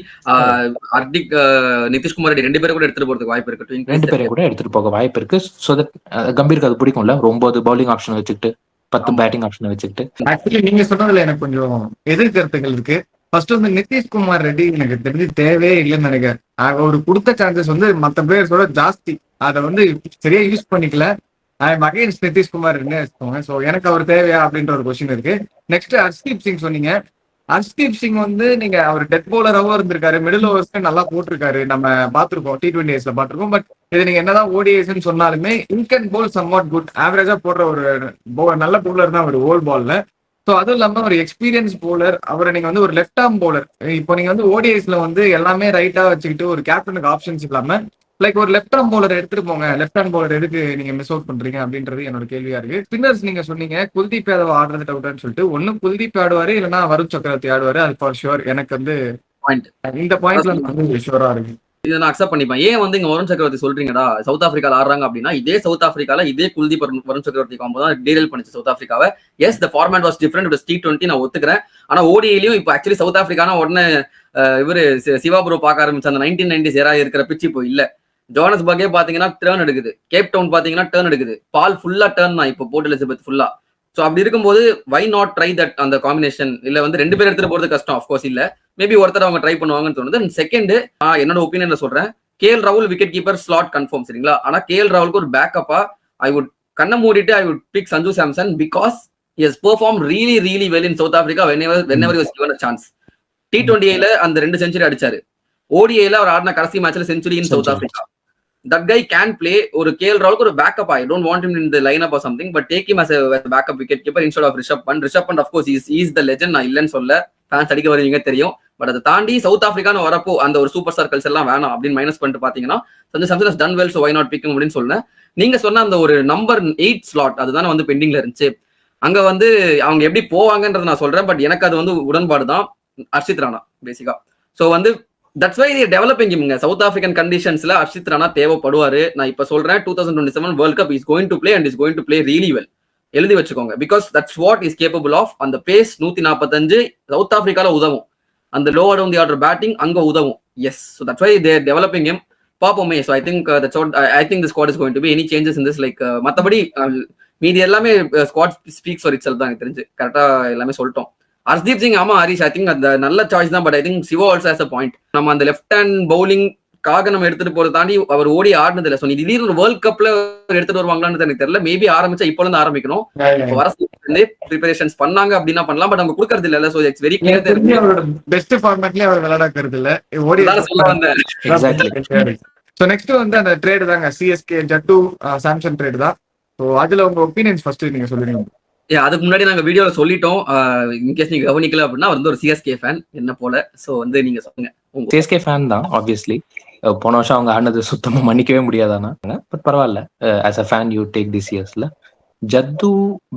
Speaker 3: Hardik Nitish Kumar Reddy 2 பேரும் கூட எடுத்துட்டு போறதுக்கு வாய்ப்பு இருக்கு.
Speaker 2: 2 பேரையும் கூட எடுத்துட்டு போக வாய்ப்பு இருக்கு. ஸோ தட் கம்பீருக்கு அது பிடிக்கும்ல, 9 பவுலிங் ஆப்ஷன் வச்சுக்கிட்டு 10 பேட்டிங் ஆப்ஷன் வச்சுக்கிட்டு.
Speaker 1: ஆக்சுவலி நீங்க சொன்னதுல எனக்கு கொஞ்சம் எதிர்கருத்துகள் இருக்கு. ஃபர்ஸ்ட் வந்து நிதிஷ்குமார் ரெட்டி எனக்கு தெரிஞ்சு தேவையே இல்லைன்னு நினைக்கிறேன். அவர் கொடுத்த சான்சஸ் வந்து மற்ற பிளேயர்ஸோட ஜாஸ்தி, அதை வந்து சரியா யூஸ் பண்ணிக்கல. ஐ எம் அகைன்ஸ்ட் நிதிஷ்குமார் வச்சுக்கோங்க. ஸோ எனக்கு அவர் தேவையா அப்படின்ற ஒரு கொஸ்டின் இருக்கு. நெக்ஸ்ட் ஹர்ஷ்தீப் சிங் சொன்னீங்க. ஹர்ஷ்தீப் சிங் வந்து நீங்க அவர் டெத் பவுலராகவும் இருந்திருக்காரு, மிடில் ஓவர்ஸ்ல நல்லா போட்டிருக்காரு, நம்ம பார்த்திருக்கோம், T20s பார்த்திருக்கோம். பட் இது நீங்க என்னதான் ஓடிஐஸ்ன்னு சொன்னாலுமே இன்கன் போல் சம்வாட் குட், ஆவரேஜா போடுற ஒரு நல்ல பவுலர் தான் ஒரு ஓல் பால்ல. ஸோ அதுவும் இல்லாம ஒரு எக்ஸ்பீரியன்ஸ் பவுலர். அவரை நீங்க வந்து ஒரு லெஃப்ட் ஆர்ம் பவுலர், இப்போ நீங்க வந்து ஓடிஐஸ்ல வந்து எல்லாமே ரைட்டா வச்சுக்கிட்டு ஒரு கேப்டனுக்கு ஆப்ஷன்ஸ் இல்லாம லைக் ஒரு லெஃப்ட் ஆர்ம் பவுலர் எடுத்துட்டு போங்க. லெஃப்ட் ஆர்ம் பவுலர் எதுக்கு நீங்க மிஸ் அவுட் பண்றீங்க அப்படின்றது என்னோட கேள்வியா இருக்கு. ஸ்பின்னர்ஸ் நீங்க சொன்னீங்க குல்தீப் யாதவ் ஆடுறது டவுட்னு சொல்லிட்டு. ஒன்னு குல்தீப் ஆடுவாரு, இல்லைன்னா வருண் சக்கரவர்த்தி ஆடுவாரு. அது ஃபார் ஷுர். எனக்கு வந்து இந்த பாயிண்ட்ல வந்து ஷுவரா இருக்கு.
Speaker 3: இதை நான் அக்செப்ட் பண்ணிப்பேன். ஏன் வந்து இங்க வருண் சக்கரவர்த்தி சொல்றீங்கடா சவுத் ஆப்பிரிக்கால ஆடுறாங்க அப்படின்னா, இதே சவுத் ஆப்பிரிக்கால இதே குல்தீப் வருண் சக்கரவர்த்தி காம்போ தான் டீரெயில் பண்ணிச்சு சவுத் ஆப்பிரிக்காவை. Yes, the format was different, it was T20, நான் ஒத்துக்கிறேன். ஆனா ஓடிஐலயும் இப்போ ஆக்சுவலி சவுத் ஆப்பிரிக்கான உடனே இவரு சிவா ப்ரோ பார்க்க ஆரம்பிச்சு அந்த 1990s ஏரா இருக்கிற பிச்சு இப்போ இல்ல. ஜோனஸ்பர்கே பாத்தீங்கன்னா டேர்ன் எடுக்குது, கேப் டவுன் பாத்தீங்கன்னா டேர்ன் எடுக்குது, பால் ஃபுல்லா டேர்ன் தான் இப்போ போர்ட் எலிசபெத் ஃபுல்லா. ஸோ அப்படி இருக்கும்போது வை நாட் ட்ரை தட் அந்த காம்பினேஷன்? இல்ல வந்து 2 பேர் எடுத்துட்டு போறது கஷ்டம், ஆஃப்கோர்ஸ் இல்ல, மேபி ஒருத்தர் அவங்க ட்ரை பண்ணுவாங்கன்னு தோணுது. செகண்ட், என்னோட ஒப்பீனியன்ல சொல்றேன், KL ராகுல் விக்கெட் கீப்பர் ஸ்லாட் கன்ஃபார்ம், சரிங்களா? ஆனா KL ராகுலுக்கு ஒரு பேக்கப்பா ஐ வுட் கண்ண மூடிட்டு I would pick Sanju Samson because he has performed really really well in South Africa whenever he was given a chance. T20ல அந்த 2 செஞ்சுரி அடிச்சாரு. ODIல அவர் ஆடின கடைசி மேட்ச்ல century in South Africa. That guy can play. ஒரு KL ராகுலுக்கு ஒரு backup. I don't want him in the lineup or something, but take him as a backup wicket keeper instead of Rishabh Pant. Rishabh Pant of course he is the legend, நான் இல்லன்னு சொல்ல, ஃபேன்ஸ் அடிக்க வருவீங்க தெரியும். பட் அதை தாண்டி சவுத் ஆப்பிரிக்கான்னு வரப்போ அந்த ஒரு சூப்பர் ஸ்டார் கல்ச்சர் எல்லாம் வேணாம் அப்படின்னு மைனஸ் பண்ணிட்டு பாத்தீங்கன்னா Sanju Samson has done well, so why not pick him அப்படின்னு சொல்றேன். நீங்க சொன்ன அந்த ஒரு நம்பர் 8 ஸ்லாட் அதுதானே வந்து பெண்டிங்ல இருந்துச்சு. அங்க வந்து அவங்க எப்படி போவாங்கன்றத நான் சொல்றேன். பட் எனக்கு அது வந்து உடன்பாடு தான் ஹர்ஷித் ராணா பேசிக்கா. ஸோ வந்து தட்ஸ் வை டெவலப்பிங் இவங்க சவுத் ஆப்பிரிக்கன் கண்டிஷன்ஸ்ல ஹர்ஷித் ராணா தேவைப்படுவாரு. நான் இப்ப சொல்றேன் 2027 world cup is going to play and is going to play really well. எழுதி வச்சுக்கோங்க. Because that's what is capable of. அந்த பேஸ் 145 சவுத் ஆப்பிரிக்கால உதவும், அந்த lower down the order batting அங்க உதவும். Yes, so that's why their developing him. பாப்போமே. So I think the squad is going to be any changes in this like மற்றபடி மீதி எல்லாமே ஸ்குவாட் ஸ்பீக்ஸ் ஃபார் இட்செல்ஃப் தான். எனக்கு தெரிஞ்சு கரெக்டா எல்லாமே சொல்லிட்டோம். ஹர்ஷ்தீப் சிங், ஆமா ஹரிஷ், ஐ திங்க் அந்த நல்ல சாய்ஸ் தான். But I think Siva also has a point. நம்ம அந்த லெஃப்ட் ஹேண்ட் பவுலிங்காக நம்ம எடுத்துட்டு போறதை தாண்டி அவர் ஓடி ஆடினது இல்லை. ஸோ நீ திடீர்னு ஒரு வேர்ல்ட் கப்ல எடுத்துட்டு வருவாங்களான்னு எனக்கு தெரியல. மேபி ஆரம்பிச்சா இப்போ இருந்து ஆரம்பிக்கணும். வர ப்ரிப்பரேஷன்ஸ் பண்ணாங்க அப்படின்னா பண்ணலாம். பட் அவங்க கொடுக்கறது இல்ல. So it's very clear.
Speaker 1: Best ஃபார்மேட்லயே அவர் விளையாடுறது இல்ல.
Speaker 3: சொல்ல வந்தேன்.
Speaker 1: ஸோ நெக்ஸ்ட் வந்து அந்த ட்ரேடு தாங்க, CSK ஜட்டு சாம்சன் ட்ரேடு தான். ஸோ அதுல உங்க ஒப்பீனியன்ஸ் ஃபர்ஸ்ட் நீங்க சொல்லுங்க.
Speaker 3: அதுக்கு முன்னாடி நாங்க வீடியோல சொல்லிட்டோம். இன்கேஸ் நீங்க கவனிக்கல அப்படின்னா வந்து ஒரு CSK ஃபேன் என்ன போல. ஸோ வந்து நீங்க சொல்லுங்க.
Speaker 2: CSK ஃபேன் தான் ஆப்வியஸ்லி. போன வருஷம் அவங்க ஆனது சுத்தமா மன்னிக்கவே முடியாதானா. பட் பரவாயில்ல, as a fan you take this இயர்ஸ்ல. ஜத்து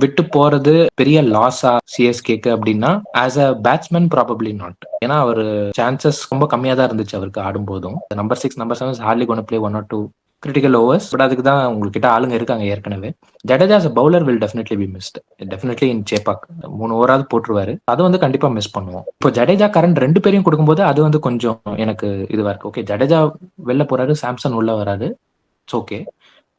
Speaker 2: விட்டு போறது பெரிய லாஸா CSKக்கு அப்படின்னா, as a batsman probably not. ஏன்னா அவர் சான்சஸ் ரொம்ப கம்மியா தான் இருந்துச்சு அவருக்கு ஆடும்போதும். Number 6 number 7 hardly gonna play 1 or 2 critical overs. But அதுக்கு தான் உங்ககிட்ட ஆளுங்க இருக்காங்க ஏற்கனவே. Jadeja as a bowler will definitely be missed. Definitely in Chepak 3 ஓவராவது போட்டுருவாரு. அது வந்து கண்டிப்பா மிஸ் பண்ணுவோம். இப்போ ஜடேஜா கரண்ட் 2 பேரையும் கொடுக்கும்போது அது வந்து கொஞ்சம் எனக்கு இதுவா இருக்கு. ஓகே, ஜடேஜா வெளில போறாரு, சாம்சன் உள்ள வராது, இட்ஸ் ஓகே.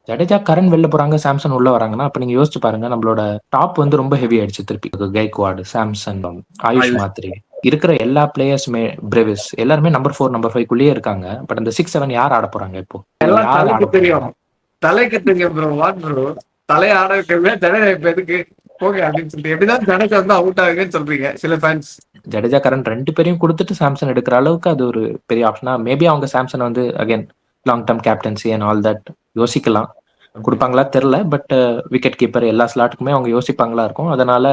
Speaker 2: ஜடேஜா கரண்ட் வெளில போறாங்க, சாம்சன் உள்ள வராங்கன்னா அப்ப நீங்க யோசிச்சு பாருங்க, நம்மளோட டாப் வந்து ரொம்ப ஹெவி ஆயிடுச்சு. திருப்பி கைக்வாட், சாம்சன், ஆயுஷ் மாத்ரி இருக்கிற எல்லா பிளேயர்ஸுமே, பிரேவிஸ் எல்லாருமே நம்பர் 4 நம்பர் 5 குள்ளேயே இருக்காங்க. பட் அந்த 6 7 யார் ஆட போறாங்க இப்போ?
Speaker 1: தலைக்கு தெரியும் ப்ரோ. வாட் ப்ரோ, தலை ஆட வைக்கவே ஜடேஜா இப்ப எதுக்கு போக அப்படின்னு சொல்லிட்டு எப்படிதான் ஜடேஜா வந்து அவுட் ஆகுன்னு சொல்றீங்க சில ஃபேன்ஸ்.
Speaker 2: ஜடேஜா கரண்ட் 2 பேரையும் கொடுத்துட்டு சாம்சன் எடுக்கிற அளவுக்கு அது ஒரு பெரிய ஆப்ஷனா? மேபி அவங்க சாம்சன் வந்து again long term captaincy and all that யோசிக்கலாம். கொடுப்பாங்களா தெரியல. பட் விக்கெட் கீப்பர் எல்லா ஸ்லாட்டுக்குமே அவங்க யோசிப்பாங்களா இருக்கும். அதனால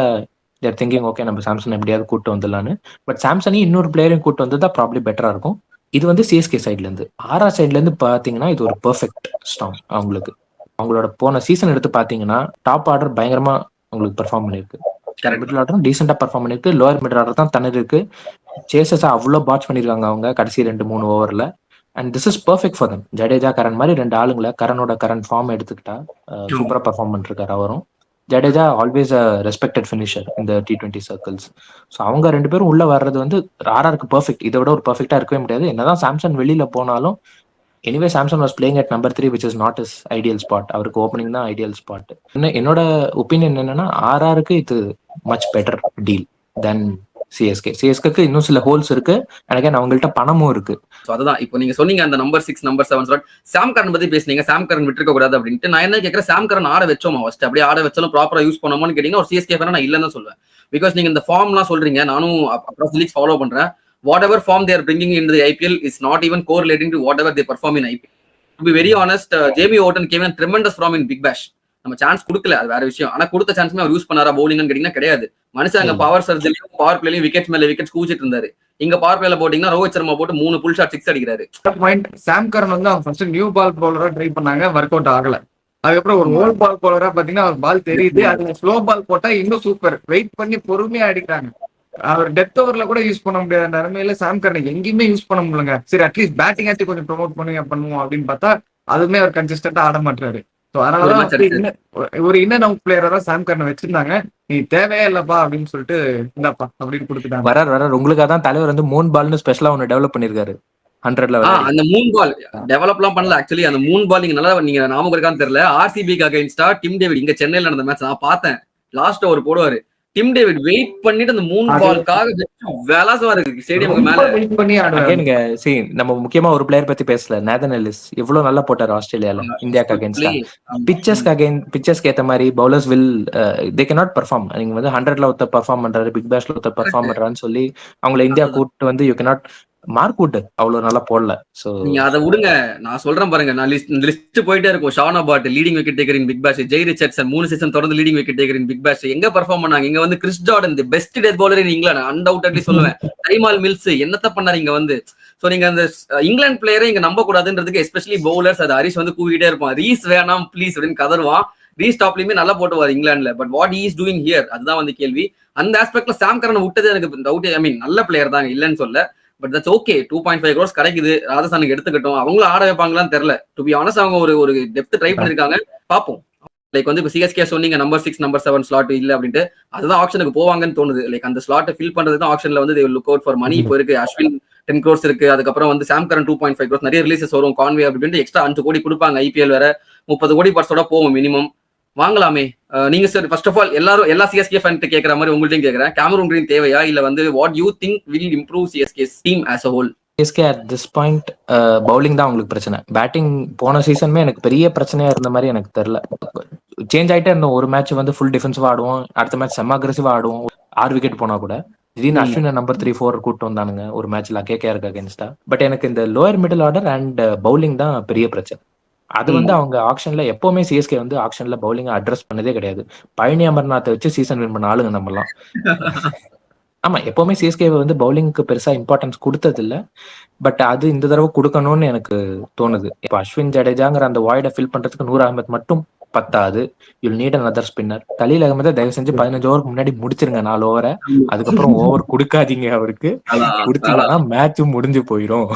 Speaker 2: தேர் திங்கிங் ஓகே நம்ம சாம்சன் எப்படியாவது கூட்டு வந்துடலான்னு. பட் சாம்சனையும் இன்னொரு பிளேயரையும் கூட்டு வந்ததா ப்ராப்ளி பெட்டரா இருக்கும். இது வந்து CSK சைட்ல இருந்து. ஆர்ஆர் சைட்ல இருந்து பாத்தீங்கன்னா இது ஒரு பெர்ஃபெக்ட் ஸ்டார்ம் அவங்களுக்கு. அவங்களோட போன சீசன் எடுத்து பாத்தீங்கன்னா டாப் ஆர்டர் பயங்கரமா அவங்களுக்கு பெர்ஃபார்ம் பண்ணிருக்கு. மிடில் ஆர்டரும் டீசெண்டா பெர்ஃபார்ம் பண்ணிருக்கு. லோவர் மிடில் ஆர்டர் தான் தண்ணி இருக்கு. சேசஸா அவ்வளோ பாட்ச் பண்ணிருக்காங்க அவங்க கடைசி 2-3 ஓவர்ல. And this is perfect for them. Jadeja Karan மாதிரி 2 ஆளுங்களை கரனோட கரண்ட் ஃபார்ம் எடுத்துக்கிட்டா சூப்பரா பெர்ஃபார்ம் பண்ணிருக்காரு அவரும். Jadeja always a respected finisher இந்த T20 சர்க்கிள்ஸ். ஸோ அவங்க 2 பேரும் உள்ள வர்றது வந்து ஆர்ஆருக்கு பர்ஃபெக்ட். இதை விட ஒரு பர்ஃபெக்டா இருக்கவே முடியாது. என்னதான் சாம்சன் வெளியில போனாலும் anyway Samson was playing at number 3 which is not his ideal spot. அவருக்கு ஓப்பனிங் தான் ஐடியல் ஸ்பாட். என்னோட ஒப்பீனியன் என்னன்னா ஆர்ஆருக்கு இது மச் பெட்டர் டீல் தென் சிஎஸ்கேக்கு இன்னும் சில ஹோல்ஸ் இருக்கு. எனக்கு அவங்கள்ட்ட பணமும் இருக்கு.
Speaker 3: அதுதான் இப்போ நீங்க சொன்னீங்க அந்த நம்பர் 6 நம்பர் 7 ஸ்லாட் சாம் கரன் பத்தி பேசுனீங்க. சாம் கரன் விட்டுருக்க கூடாது அப்படின்ட்டு நான் என்ன கேட்கறேன், சாம் கரன் ஆட வச்சோமா ஃபர்ஸ்ட்? அப்படியே ஆட வச்சாலும் ப்ராப்பரா யூஸ் பண்ணோமான்னு கேட்டீங்கன்னா ஒரு சிஎஸ்கே ஃபேனா நான் இல்லன்னு சொல்லுவேன். பிகாஸ் நீங்க இந்த ஃபார்ம்லாம் சொல்றீங்க, நானும் அக்ராஸ் லீக்ஸ் ஃபாலோ பண்றேன். whatever form they are bringing into the IPL is not even correlating to whatever they perform in IPL. To be very honest, Jamie Orton came in tremendous form in Big Bash. நம்ம சான்ஸ் கொடுக்கல, அது வேற விஷயம். ஆனா கொடுத்த சான்ஸ்மே அவர் யூஸ் பண்ணாரா பவுலிங்னு கேட்டீங்கன்னா கிடையாது. மனுஷன் அங்க பவர் சர்ஜரியும் பவர் பிளேலையும் விக்கெட் மேல விக்கெட் கூச்சிட்டு இருந்தாரு. இங்க பவர் பிளேல போட்டீங்கன்னா ரோஹித் சர்மா போட்டு 3 புல் ஷாட் 6 அடிக்கிறாரு.
Speaker 1: சாம் கரன் வந்து அவங்க ஃபர்ஸ்ட் நியூ பால் பவுலரா ட்ரை பண்ணாங்க, ஒர்க் அவுட் ஆகல. அதுக்கப்புறம் ஒரு ஓல்ட் பால் பவுலரா பாத்தீங்கன்னா அவர் பால் தெரியுது, அது ஸ்லோ பால் போட்டா இன்னும் சூப்பர். வெயிட் பண்ணி பொறுமையா அடிக்கிறாங்க. அவர் டெத் ஓவர்ல கூட யூஸ் பண்ண முடியாத நிலைமையில சாம் கரன் எங்கேயுமே யூஸ் பண்ண முடியலங்க. சரி அட்லீஸ்ட் பேட்டிங் ஆச்சு கொஞ்சம் ப்ரொமோட் பண்ணுவோம் அப்படின்னு பார்த்தா அதுவுமே அவர் கன்சிஸ்டன்டா ஆட மாட்டாரு. ஸோ அதனாலதான் ஒரு இன்னர் அவுட் பிளேயரா தான் சாம் கரனை வச்சிருந்தாங்க. நீ தேவையே இல்லப்பா அப்படின்னு சொல்லிட்டு இந்தாப்பா அப்படின்னு கொடுத்துட்டாங்க.
Speaker 2: வரார் உங்களுக்காக தான் தலைவர் வந்து மூன் பால்னு ஸ்பெஷலா ஒன்னு டெவலப் பண்ணிருக்காரு. 100ல
Speaker 3: அந்த மூன் பால் டெவலப்லாம் பண்ணல. ஆக்சுவலி அந்த மூன் பால் நீங்க நல்லா நீங்க ஞாபகம் இருக்கான்னு தெரியல, ஆர்சிபிக்கு அகைன்ஸ்டா டிம் டேவிட் இங்க சென்னையில நடந்த மேட்ச் நான் பார்த்தேன். லாஸ்ட் ஓவர் போடுவாரு டிம் டேவிட், வெயிட் பண்ணிட்டு அந்த மூன் பால்காக வேலாசமா இருக்கு ஸ்டேடியமுக்கு மேல வெயிட் பண்ணி
Speaker 2: ஆடுவாங்க. சரி நம்ம முக்கியமா ஒரு பிளேயர் பத்தி பேசல, நேதன் எல்லிஸ் எவ்வளவு நல்லா போட்டாரு ஆஸ்திரேலியால இந்தியாக்கு அகைன்ஸ்டா. பிச்சர்ஸ்க்கு ஏத்த மாதிரி bowlers will they cannot perform. நீங்க வந்து 100ல ஒருத்தர் பெர்ஃபார்ம் பண்றாரு, பிக் பேஷ்ல ஒருத்தர் பெர்ஃபார்ம் பண்றான்னு சொல்லி அவங்களை இந்தியா கூட்டு வந்து யூ கேனாட் மார்க் வுட் அவ்வளவு நல்லா போடல. சோ
Speaker 3: நீங்க அதை விடுங்க, நான் சொல்றேன் பாருங்க. நான் லிஸ்ட் போயிட்டே இருக்கும். Sean Abbott leading wicket taker in Big Bash, Jhye Richardson 3 season தொடர்ந்து leading wicket taker in Big Bash. எங்க பெர்ஃபார்ம் பண்ணாங்க? இங்க வந்து Chris Jordan the best death bowler in England undoubtedly சொல்லுவேன். டைமால் மில்ஸ் என்னத்த பண்ணாரு இங்க வந்து. சோ நீங்க அந்த இங்கிலாந்து பிளேயரை இங்க நம்ப கூடாதுன்றதுக்கு எஸ்பெஷலி பவுலர்ஸ் அது ஹரிஷ் வந்து கூவிட்டே இருப்பான், ரீஸ் வேணாம் ப்ளீஸ் அப்படின்னு கதருவான். ரீஸ் டாப்லயுமே நல்லா போட்டுவார் இங்கிலாந்துல. But what is doing here, அதுதான் வந்து கேள்வி. அந்த ஆஸ்பெக்ட்ல சாம் கரனை விட்டது எனக்கு டவுட். ஐ மீன் நல்ல பிளேயர் தாங்க, இல்லன்னு சொல்ல. But that's okay. 2.5 crores கிடைக்குது, ராஜஸ்தானுக்கு எடுத்துக்கிட்டோம். அவங்களும் ஆட வைப்பாங்களான்னு தெரியல. டு பி ஆனஸ்ட் அவங்க ஒரு டெப்த் ட்ரை பண்ணிருக்காங்க, பாப்போம். லைக் வந்து இப்போ சிஎஸ்கே சொன்னீங்க நம்பர் 6 நம்பர் 7 ஸ்லாட் இல்ல அப்படின்ட்டு, அதுதான் ஆப்ஷனுக்கு போவாங்கன்னு தோணுது. லைக் அந்த ஸ்லாட்டை ஃபில் பண்றது தான் ஆப்ஷன்ல வந்து லுக் அவுட் ஃபார் மணி. இப்போ இருக்கு அஸ்வின் 10 crores இருக்கு, அதுக்கப்புறம் வந்து சாம் கரன் 2.5 crores, நிறைய ரிலீசஸ் வரும், கான்வே அப்படின்ட்டு எக்ஸ்ட்ரா 5 கோடி கொடுப்பாங்க. ஐபிஎல் வேற 30 கோடி பர்ஸோட போவோம் மினிமம். வாங்கலாமே. நீங்க சார் ஃபர்ஸ்ட் ஆஃப் ஆல் எல்லா சிஎஸ்கே ஃபேன் கேட்கற மாதிரி உங்கள்ட்டையும் கேட்கறேன், கேமரூன் கிரீன் தேவையா, இல்ல வந்து what you think will improve CSK team as a whole?
Speaker 2: CSK at this point bowling தான் உங்களுக்கு பிரச்சனை. பேட்டிங் போன சீசனுமே எனக்கு பெரிய பிரச்சனையா இருந்த மாதிரி எனக்கு தெரியல. சேஞ்ச் ஆயிட்டே இருந்தோம். ஒரு மேட்ச் வந்து ஃபுல் டிஃபென்சிவா ஆடுவோம், அடுத்த மேட்ச் செம்ம அக்ரெசிவா ஆடுவோம். 6 விக்கெட் போனா கூட திடீர்னு அஸ்வின் நம்பர் 3, 4 கூட்டு வந்தானுங்க ஒரு மேட்ச்ல கேகேஆருக்கு அகைன்ஸ்டா. பட் எனக்கு இந்த lower middle order and bowling தான் பெரிய பிரச்சனை. அது வந்து அவங்க ஆக்ஷன்ல எப்பவுமே சிஎஸ்கே வந்து ஆக்ஷன்ல பவுலிங் அட்ரஸ் பண்ணதே கிடையாது. பழனி அமர்நாத்தை வச்சு சீசன் வின் பண்ண ஆளுங்க நம்மலாம். ஆமா, எப்பவுமே சிஎஸ்கே வந்து பவுலிங்க்கு பெருசா இம்பார்ட்டன்ஸ் கொடுத்தது இல்ல. பட் அது இந்த தடவை கொடுக்கணும்னு எனக்கு தோணுது. இப்போ அஸ்வின் ஜடேஜாங்கிற அந்த வாய்டை ஃபில் பண்றதுக்கு நூர் அகமத் மட்டும் பத்தாது. You'll need another spinner. Khaleel அகமதை தயவு செஞ்சு 15 ஓவருக்கு முன்னாடி முடிச்சிருங்க 4 ஓவரை. அதுக்கப்புறம் ஓவர் கொடுக்காதீங்க அவருக்கு. கொடுத்தீங்கன்னா மேட்ச் முடிஞ்சு போயிடும்.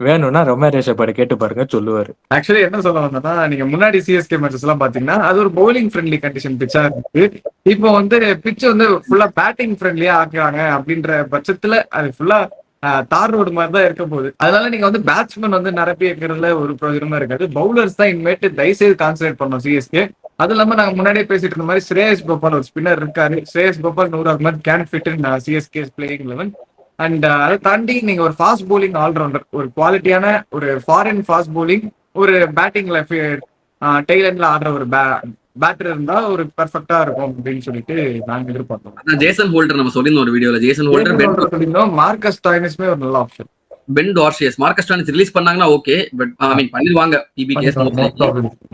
Speaker 2: வேணும்னா ரொமாரேஷ பாரு கேட்டு பாருங்க சொல்லுவாரு.
Speaker 1: ஆக்சுவலி என்ன சொல்ல வந்தா, நீங்க முன்னாடி சிஎஸ்கே மேட்சஸ் எல்லாம் பாத்தீங்கன்னா அது ஒரு பவுலிங் ஃப்ரெண்ட்லி கண்டிஷன் பிச்சா இருக்கு. இப்போ வந்து பிட்ச் வந்து ஃபுல்லா பேட்டிங் ஃப்ரெண்ட்லியா ஆக்குறாங்க அப்படின்ற பட்சத்துல அது ஃபுல்லா தார் ரோடு மாதிரி தான் இருக்க போகுது. அதனால நீங்க வந்து பேட்ஸ்மேன் வந்து நிரப்பி வைக்கிறதுல ஒரு பிரயோஜனமா இருக்காது. பவுலர்ஸ் தான் இனிமேட்டு தயவுசெய்து கான்சன்ட்ரேட் பண்ணோம் சிஎஸ்கே. அது இல்லாம நாங்க முன்னாடியே பேசிட்டு இருந்த மாதிரி ஸ்ரேயஸ் கோபால் ஒரு ஸ்பின்னர் இருக்காரு. Shreyas Gopal 100 Ahmad can fit in CSK playing 11. And அதை தாண்டி நீங்க ஒரு ஃபாஸ்ட் போலிங் ஆல்ரவுண்டர், ஒரு குவாலிட்டியான ஒரு ஃபாரின் ஃபாஸ்ட் போலிங், ஒரு பேட்டிங்ல டெய்லண்ட்ல ஆடுற ஒரு பேட்டர் இருந்தா ஒரு பெர்ஃபெக்ட்டா இருக்கும் அப்படின்னு சொல்லிட்டு நாங்க எதிர்பார்த்தோம்.
Speaker 3: ஜேசன் ஹோல்டர் நம்ம சொல்லிருந்தோம் ஒரு வீடியோல. ஜேசன் ஹோல்டர்
Speaker 1: சொல்லிருந்தோம். மார்க்கஸ் டாய்னிஸ்மே ஒரு நல்ல option.
Speaker 3: Ben Dwarshuis, Marcus Stoinis release பண்ணாங்கன்னா ஓகே, பட் ஐ மீன் பண்ணிடுவாங்க.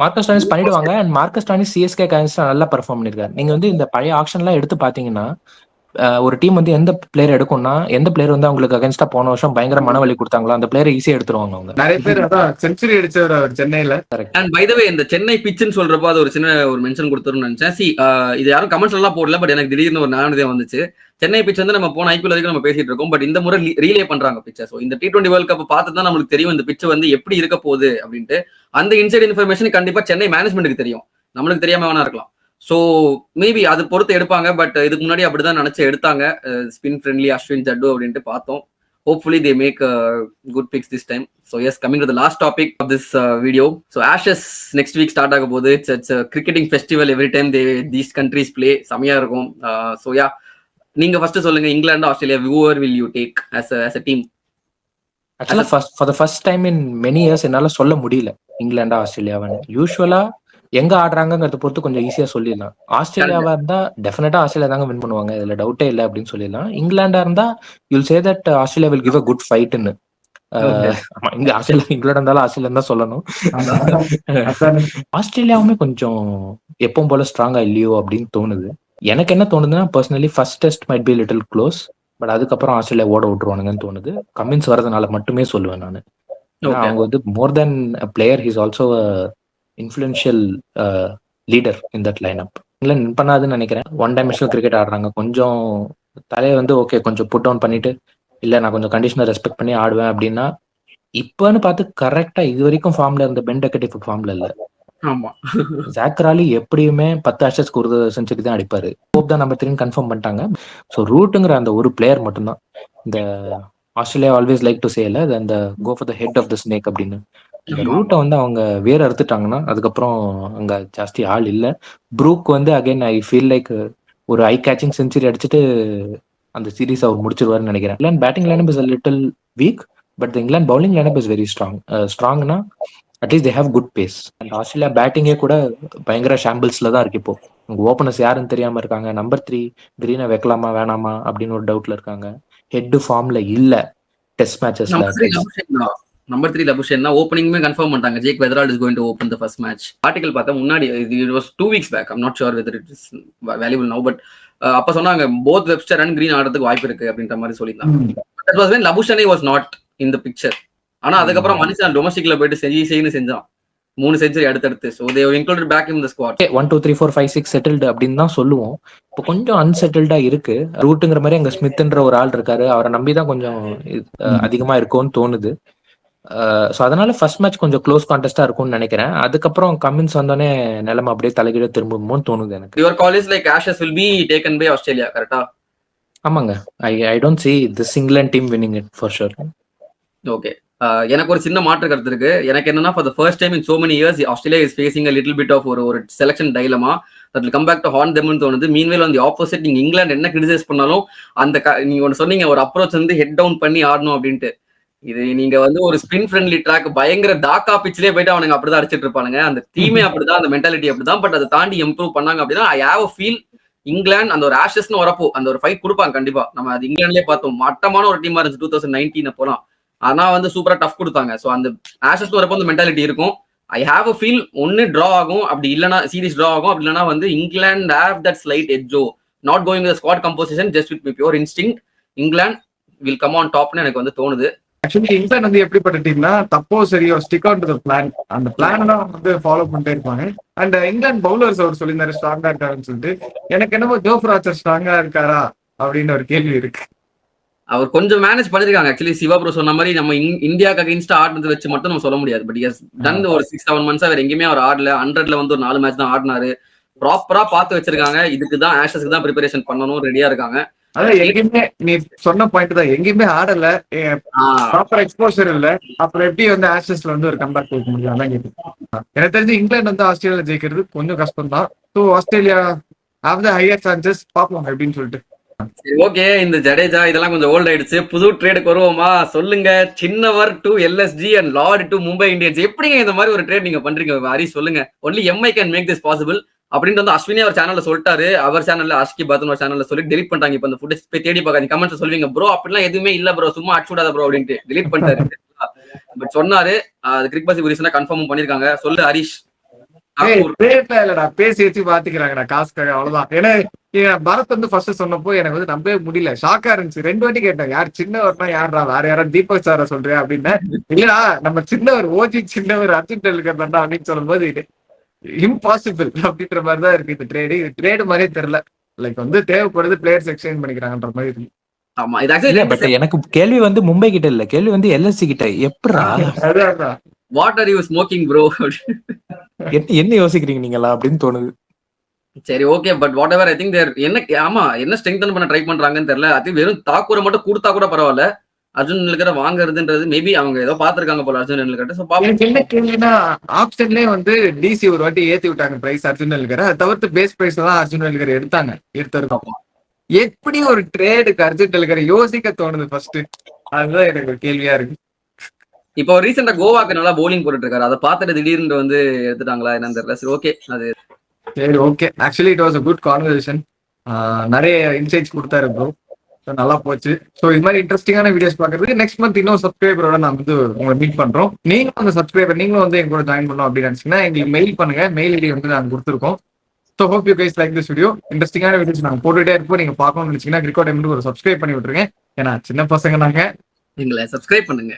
Speaker 2: மார்க்கஸ் டாய்னிஸ் பண்ணிடுவாங்க. அண்ட் மார்க்கஸ் டாய்னிஸ் சிஎஸ்கே அகைன்ஸ்டா நல்லா பெர்ஃபார்ம் பண்ணிருக்காரு. நீங்க வந்து இந்த பழைய ஆக்ஷன்லாம் எடுத்து பாத்தீங்கன்னா ஒரு டீம் வந்து எந்த பிளேயர் எடுக்கும்னா, எந்த பிளேயர் வந்து அவங்களுக்கு அகைன்ஸ்டா போன வருஷம் பயங்கர மனவலி கொடுத்தாங்களோ அந்த பிளேயரை ஈஸியா எடுத்துருவாங்க அவங்க.
Speaker 1: நிறைய பேர் அதான் செஞ்சுரி அடிச்சவர் அவர் சென்னையில.
Speaker 3: அண்ட் பை த வே இந்த சென்னை பிச்சுன்னு சொல்றப்போ அது ஒரு சின்ன ஒரு மென்ஷன் கொடுத்துருன்னு நினைச்சேன். இது யாரும் கமெண்ட்ஸ் எல்லாம் போடல, பட் எனக்கு திடீர்னு ஒரு ஞாபகம் வந்துச்சு. சென்னை பிச் வந்து நம்ம போன ஐபிஎல் வரைக்கும் நம்ம பேசிட்டு இருக்கோம், பட் இந்த முறை ரீலே பண்றாங்க பிச்சை. ஸோ இந்த T20 வேர்ல்ட் கப் பார்த்து தான் நம்மளுக்கு தெரியும் இந்த பிச்சு வந்து எப்படி இருக்க போகுது அப்படின்ட்டு. அந்த இன்சைட் இன்ஃபர்மேஷன் கண்டிப்பா சென்னை மேனேஜ்மெண்ட்டுக்கு தெரியும், நம்மளுக்கு தெரியாம வேணா இருக்கலாம். ஸோ மேபி அது பொறுத்து எடுப்பாங்க. பட் இதுக்கு முன்னாடி அப்படிதான் நினைச்சு எடுத்தாங்க, ஸ்பின் ஃப்ரெண்ட்லி அஸ்வின் ஜட்டு அப்படின்ட்டு பார்த்தோம். Hopefully they make good picks this time. So yes, coming to the last topic of this video. So Ashes next week start ஆக போகுது. It's a cricketing festival every time these countries play. செமையா இருக்கும். So yeah, நீங்க ஃபர்ஸ்ட் சொல்லுங்க, England Australia whoever will you take as a team?
Speaker 2: ஆக்சுவலா for the first time in many years என்னால சொல்ல முடியல இங்கிலாண்டா ஆஸ்திரேலியாவான்னு. யூஸ்வலா எங்க ஆடுறாங்கிறத பொறுத்து கொஞ்சம் ஈஸியா சொல்லிடலாம். ஆஸ்திரேலியாவா இருந்தா டெஃபினட்டா ஆஸ்திரேலியா தாங்க வின் பண்ணுவாங்க, இதுல டவுட்டே இல்லை அப்படின்னு சொல்லிடலாம். இங்கிலாண்டா இருந்தா you'll say that Australia will give a good ஃபைட்னு. இங்க ஆஸ்திரேலியா இங்கிலாந்து இருந்தாலும் ஆஸ்திரேலியா தான் சொல்லணும். ஆஸ்திரேலியாவுமே கொஞ்சம் எப்பவும் போல ஸ்ட்ராங்கா இல்லையோ அப்படின்னு தோணுது. எனக்கு என்ன தோணுதுன்னா, personally first test might be little close, but அதுக்கப்புறம் ஆஸ்திரேலியா ஓட விட்டுருவானுங்கன்னு தோணுது. கமின்ஸ் வரதுனால மட்டுமே சொல்லுவேன் நான். அவங்க வந்து more then player, he's also influential leader in that line up. இங்கிலாந்து வின் பண்ணாதுன்னு நினைக்கிறேன். ஒன் டைமென்ஷனல் கிரிக்கெட் ஆடுறாங்க, கொஞ்சம் தலையை வந்து ஓகே கொஞ்சம் புட் டவுன் பண்ணிட்டு இல்ல நான் கொஞ்சம் கண்டிஷனை ரெஸ்பெக்ட் பண்ணி ஆடுவேன் அப்படின்னா, இப்பன்னு பார்த்து கரெக்டா இது வரைக்கும் ஃபார்ம்ல இருந்த பென் டெக்கெட் இப்ப ஃபார்ம்ல இல்ல. ஜாக் ராலி எப்படியுமே 10 ஆஷஸ்க்கு ஒரு செஞ்சுரி தான் அடிப்பாரு. ஹோப் தான் நம்பர் 3 கன்ஃபார்ம் பண்ணிட்டாங்க. ஸோ ரூட்டுங்கிற அந்த ஒரு பிளேயர் மட்டும்தான். இந்த ஆஸ்திரேலியா ஆல்வேஸ் லைக் டு சேல அந்த go for the head of the snake அப்படின்னு. இந்த ரூட்டை வந்து அவங்க வேற அறுத்துட்டாங்கன்னா அதுக்கப்புறம் அங்க ஜாஸ்தி ஆள் இல்ல. ப்ரூக் வந்து அகைன் ஐ ஃபீல் லைக் ஒரு ஐ கேச்சிங் செஞ்சுரி அடிச்சுட்டு அந்த சீரீஸ் அவர் முடிச்சிருவாருன்னு நினைக்கிறேன். England batting lineup is a little weak, but the England bowling lineup is very strong. Strongனா at least they have good pace. And Australia பேட்டிங்கே கூட பயங்கர ஷாம்பிள்ஸ்ல தான் இருக்கு இப்போ. உங்க ஓப்பனர்ஸ் யாருன்னு தெரியாம இருக்காங்க. நம்பர் 3 கிரீனை வைக்கலாமா வேணாமா அப்படின்னு ஒரு டவுட்ல இருக்காங்க. ஹெட் ஃபார்ம்ல இல்ல டெஸ்ட் மேட்சஸ்ல.
Speaker 3: நம்பர் 3 லபுஷன் தான் ஓப்பனிங்குமே கன்ஃபார்ம் பண்ணிட்டாங்க. Jake Weatherald is going to open the first match. Article பார்த்தா முன்னாடி it was 2 weeks back. I'm not sure whether it is valuable now, but அப்ப சொன்னாங்க போத் வெப்ஸ்டர் அண்ட் கிரீன் ஆடுறதுக்கு வாய்ப்பு இருக்கு அப்படின்ற மாதிரி சொல்லியிருந்தாங்க. That was when Labuschagne was not in the picture. ஆனா அதுக்கப்புறம் மனுஷன் டொமஸ்டிக்ல போயிட்டு செய்யு செஞ்சான் 3 செஞ்சுரி அடுத்தடுத்து. So they were included back in the squad.
Speaker 2: 1 2 3 4 5 6 settled அப்படின்னு தான் சொல்லுவோம். இப்போ கொஞ்சம் அன்செட்டில்டா இருக்கு. ரூட்டுங்கிற மாதிரி அங்க ஸ்மித்ன்ற ஒரு ஆள் இருக்காரு, அவரை நம்பி தான் கொஞ்சம் அதிகமா இருக்கும்னு தோணுது. ஸோ அதனால ஃபர்ஸ்ட் மேட்ச் கொஞ்சம் க்ளோஸ் கான்டெஸ்டா இருக்கும்னு நினைக்கிறேன். அதுக்கப்புறம் கமின்ஸ் வந்தோடனே நிலைமை அப்படியே தலைகீழ திரும்புமோன்னு தோணுது எனக்கு.
Speaker 3: Your call is like Ashes will be taken by Australia, கரெக்டா?
Speaker 2: ஆமாங்க. I don't see this England team winning it for sure.
Speaker 3: Okay, எனக்கு ஒரு சின்ன மாற்று கருத்து இருக்கு. எனக்கு என்னன்னா, for the first time in so many years Australia is facing a little bit of ஒரு selection dilemma that will come back to haunt them னு தோணுது. Meanwhile on the opposite, நீங்க இங்கிலாந்து என்ன கிரிட்டிசைஸ் பண்ணாலும் அந்த நீங்க ஒன்னு சொன்னீங்க, ஒரு அப்ரோச் வந்து ஹெட் டவுன் பண்ணி ஆடணும் அப்படின்ட்டு. இது நீங்க வந்து ஒரு ஸ்பின் ஃப்ரெண்ட்லி ட்ராக் பயங்கர டாக்கா பிச்சிலே போயிட்டு அவனுங்க அப்படிதான் அடிச்சிட்டு இருப்பானுங்க. அந்த டீமே அப்படிதான், அந்த மென்டாலிட்டி அப்படிதான். பட் அதை தாண்டி இம்ப்ரூவ் பண்ணாங்க அப்படின்னா ஐ ஹேவ் அ ஃபீல் இங்கிலாந்து அந்த ஒரு ஆஷஸ்னு வரப்போ அந்த ஒரு ஃபைட் கொடுப்பாங்க கண்டிப்பா. நம்ம அது இங்கிலாந்துலயே பார்த்தோம், மட்டமான ஒரு டீமா இருந்துச்சு 2019 அப்போலாம். ஆனா வந்து சூப்பரா டஃப் கொடுத்தாங்க. ஸோ அந்த ஆஷஸ்னு வரப்போ அந்த மென்டாலிட்டி இருக்கும். ஐ ஹேவ் அ ஃபீல் ஒன்னு டிரா ஆகும், அப்படி இல்லைன்னா சீரிஸ் டிரா ஆகும், அப்படி இல்லைன்னா வந்து இங்கிலாந்து ஹேவ் தட் ஸ்லைட் எட்ஜோ not going with squad composition just with pure instinct இங்கிலாந்து வில் கம் ஆன் டாப்னு எனக்கு வந்து தோணுது.
Speaker 1: ஆக்சுவலி இங்கிலாந்து வந்து எப்படிப்பட்ட டீம்னா, தப்போ சரியோ stick on to the plan, அந்த பிளான் தான் வந்து ஃபாலோ பண்ணிட்டே இருப்பாங்க. அண்ட் இங்கிலாந்து பவுலர்ஸ் அவர் சொல்லியிருந்தாரு ஸ்ட்ராங்கா இருக்காருன்னு சொல்லிட்டு. எனக்கு என்னமோ ஜோஃப் ஆர்ச்சர் ஸ்ட்ராங்கா இருக்காரா அப்படின்னு ஒரு கேள்வி இருக்கு.
Speaker 3: அவர் கொஞ்சம் மேனேஜ் பண்ணிருக்காங்க. ஆக்சுவலி சிவா ப்ரோ சொன்ன மாதிரி நம்ம இந்தியாவுக்கு அகைன்ஸ்டா ஆடுறது வச்சு மட்டும் நம்ம சொல்ல முடியாது. பட் எஸ் டன் ஒரு 6-7 months அவர் எங்கேயுமே அவர் ஆடல. 100ல வந்து ஒரு 4 மேட்ச் தான் ஆடினாரு. ப்ராப்பரா பார்த்து வச்சிருக்காங்க. இதுக்கு தான் ஆஷஸ்க்கு தான் ப்ரிப்பரேஷன் பண்ணணும், ரெடியா இருக்காங்க.
Speaker 1: அதான் எங்கேயுமே நீ சொன்ன பாயிண்ட் தான், எங்கேயுமே ஆடல, ப்ராப்பர் எக்ஸ்போசர் இல்ல, அப்புறம் எப்படி வந்து ஆஷஸ்ல வந்து ஒரு கம்பேக் கொடுக்க முடியும்? அதான் கேட்டு எனக்கு தெரிஞ்சு இங்கிலாந்து வந்து ஆஸ்திரேலியா ஜெயிக்கிறது கொஞ்சம் கஷ்டம் தான். So Australia have the higher chances, பார்ப்போம் எப்படின்னு சொல்லிட்டு.
Speaker 3: ஓகே, இந்த ஜடேஜா இதெல்லாம் கொஞ்சம் ஓல்ட் ஆயிடுச்சு. புது ட்ரேடுக்கு வருவோமா சொல்லுங்க. சின்னவர் to LSG and Lord to Mumbai Indians. எப்படிங்க இந்த மாதிரி ஒரு ட்ரேட் நீங்க பண்றீங்க ஹரி? சொல்லுங்க. Only MI can make this possible அப்படின்னு வந்து அஸ்வினி அவர் சேனல்ல சொல்லிட்டாரு. அவர் சேனல்ல அஷ்கி பாத்தன் ஒரு சேனல்ல சொல்லி டெலிட் பண்ணிட்டாங்க. இப்ப அந்த ஃபுட்டேஜ் போய் தேடி பார்க்காதீங்க, கமெண்ட்ஸ் சொல்வீங்க ப்ரோ அப்படிலாம் எதுவுமே இல்ல ப்ரோ, சும்மா அடிச்சுடாத ப்ரோ அப்படின்ட்டு டெலிட் பண்ணிட்டாரு. பட் சொன்னாரு அது கிரிக் பாசி ரீசனா கன்ஃபார்ம் பண்ணிருக்காங்க. சொல்லு ஹரிஷ்.
Speaker 1: இல்லடா, பேசி வச்சு பாத்துக்கிறாங்கடா காசுக்காக, அவ்வளவுதான். ஏன்னா பரத் வந்து ஃபர்ஸ்ட் சொன்னப்போ எனக்கு வந்து நம்பவே முடியல, ஷாக்கா இருந்துச்சு. 2 வாட்டி கேட்டேன், யார் சின்னவர்னா யாரா, வேற யாராவது தீபக் சார சொல்றியா அப்படின்னா, இல்லடா நம்ம சின்னவர் ஓஜி சின்னவர் அர்ஜுன் டெண்டுல்கர் தான்டா அப்படின்னு சொல்லும்போது இம்பாசிபிள் அப்படின்ற மாதிரி தான் இருக்கு இந்த ட்ரேடு. இது ட்ரேடு மாதிரியே தெரியல, லைக் வந்து தேவைப்படுது பிளேயர்ஸ் எக்ஸ்சேஞ்ச் பண்ணிக்கிறாங்கன்ற மாதிரி இருக்கு.
Speaker 3: ஆமா இது
Speaker 2: இல்ல பட்
Speaker 3: ஆக்சுவலி
Speaker 2: எனக்கு கேள்வி வந்து மும்பை கிட்ட இல்ல, கேள்வி வந்து எல்எஸ்சி கிட்ட. எப்படா
Speaker 1: அதான்
Speaker 3: what are you smoking bro.
Speaker 2: என்ன யோசிக்கிறீங்க நீங்களா அப்படின்னு தோணுது.
Speaker 3: சரி okay, but whatever I think there என்ன ஆமா என்ன ஸ்ட்ரெங்தன் பண்ண ட்ரை பண்றாங்கன்னு தெரியல. அது வெறும் தாக்கூரை மட்டும் கொடுத்தா கூட பரவாயில்ல, அர்ஜுன் டெண்டுல்கரை வாங்குறதுன்றது மேபி அவங்க ஏதோ பாத்துருக்காங்க போல அர்ஜுன் டெண்டுல்கர். சோ பாப்போம்.
Speaker 1: எனக்கு என்ன கேள்வினா, ஆப்ஷன்லயே வந்து டிசி ஒரு வாட்டி ஏத்தி விட்டாங்க பிரைஸ் அர்ஜுன் டெண்டுல்கர், அதை தவிர்த்து பேஸ் பிரைஸ் தான் அர்ஜுன் டெண்டுல்கர் எடுத்திருக்கோம். எப்படி ஒரு ட்ரேடுக்கு அர்ஜுன் டெண்டுல்கரை யோசிக்க தோணுது ஃபர்ஸ்ட், அதுதான் எனக்கு ஒரு கேள்வியா இருக்கு.
Speaker 3: இப்போ ரீசெண்டா கோவாக்கு நல்லா போலிங் போட்டுட்டு இருக்காரு, அதை பார்த்துட்டு திடீர்னு வந்து எடுத்துட்டாங்களா என்னன்னு தெரியல. சரி ஓகே அது
Speaker 1: சரி okay, actually it was a good conversation. நிறைய இன்சைட்ஸ் கொடுத்தாரு ப்ரோ, நல்லா போச்சு. ஸோ இது மாதிரி இன்ட்ரெஸ்டிங்கான வீடியோஸ் பார்க்கறதுக்கு நெக்ஸ்ட் மந்த் இன்னும் சப்ஸ்கிரைபரோட நான் வந்து உங்களை மீட் பண்றோம். நீங்களும் அந்த சப்ஸ்கிரைபர் நீங்களும் வந்து எங்க கூட ஜாயின் பண்ணணும் அப்படின்னு நினைச்சீங்கன்னா எங்களுக்கு மெயில் பண்ணுங்க, மெயில் ஐடி வந்து நாங்கள் கொடுத்துருக்கோம். So hope you guys like this video. இன்ட்ரெஸ்டிங்கான வீடியோஸ் நாங்கள் போட்டுட்டே இருப்போம். நீங்க பார்க்கணும்னு நினைச்சீங்கன்னா கிரிக்கோ டைம் ஒரு சப்ஸ்கிரைப் பண்ணி விட்டுருங்க, ஏன்னா சின்ன பசங்க நாங்க.
Speaker 3: எங்களை சப்ஸ்கிரைப் பண்ணுங்க.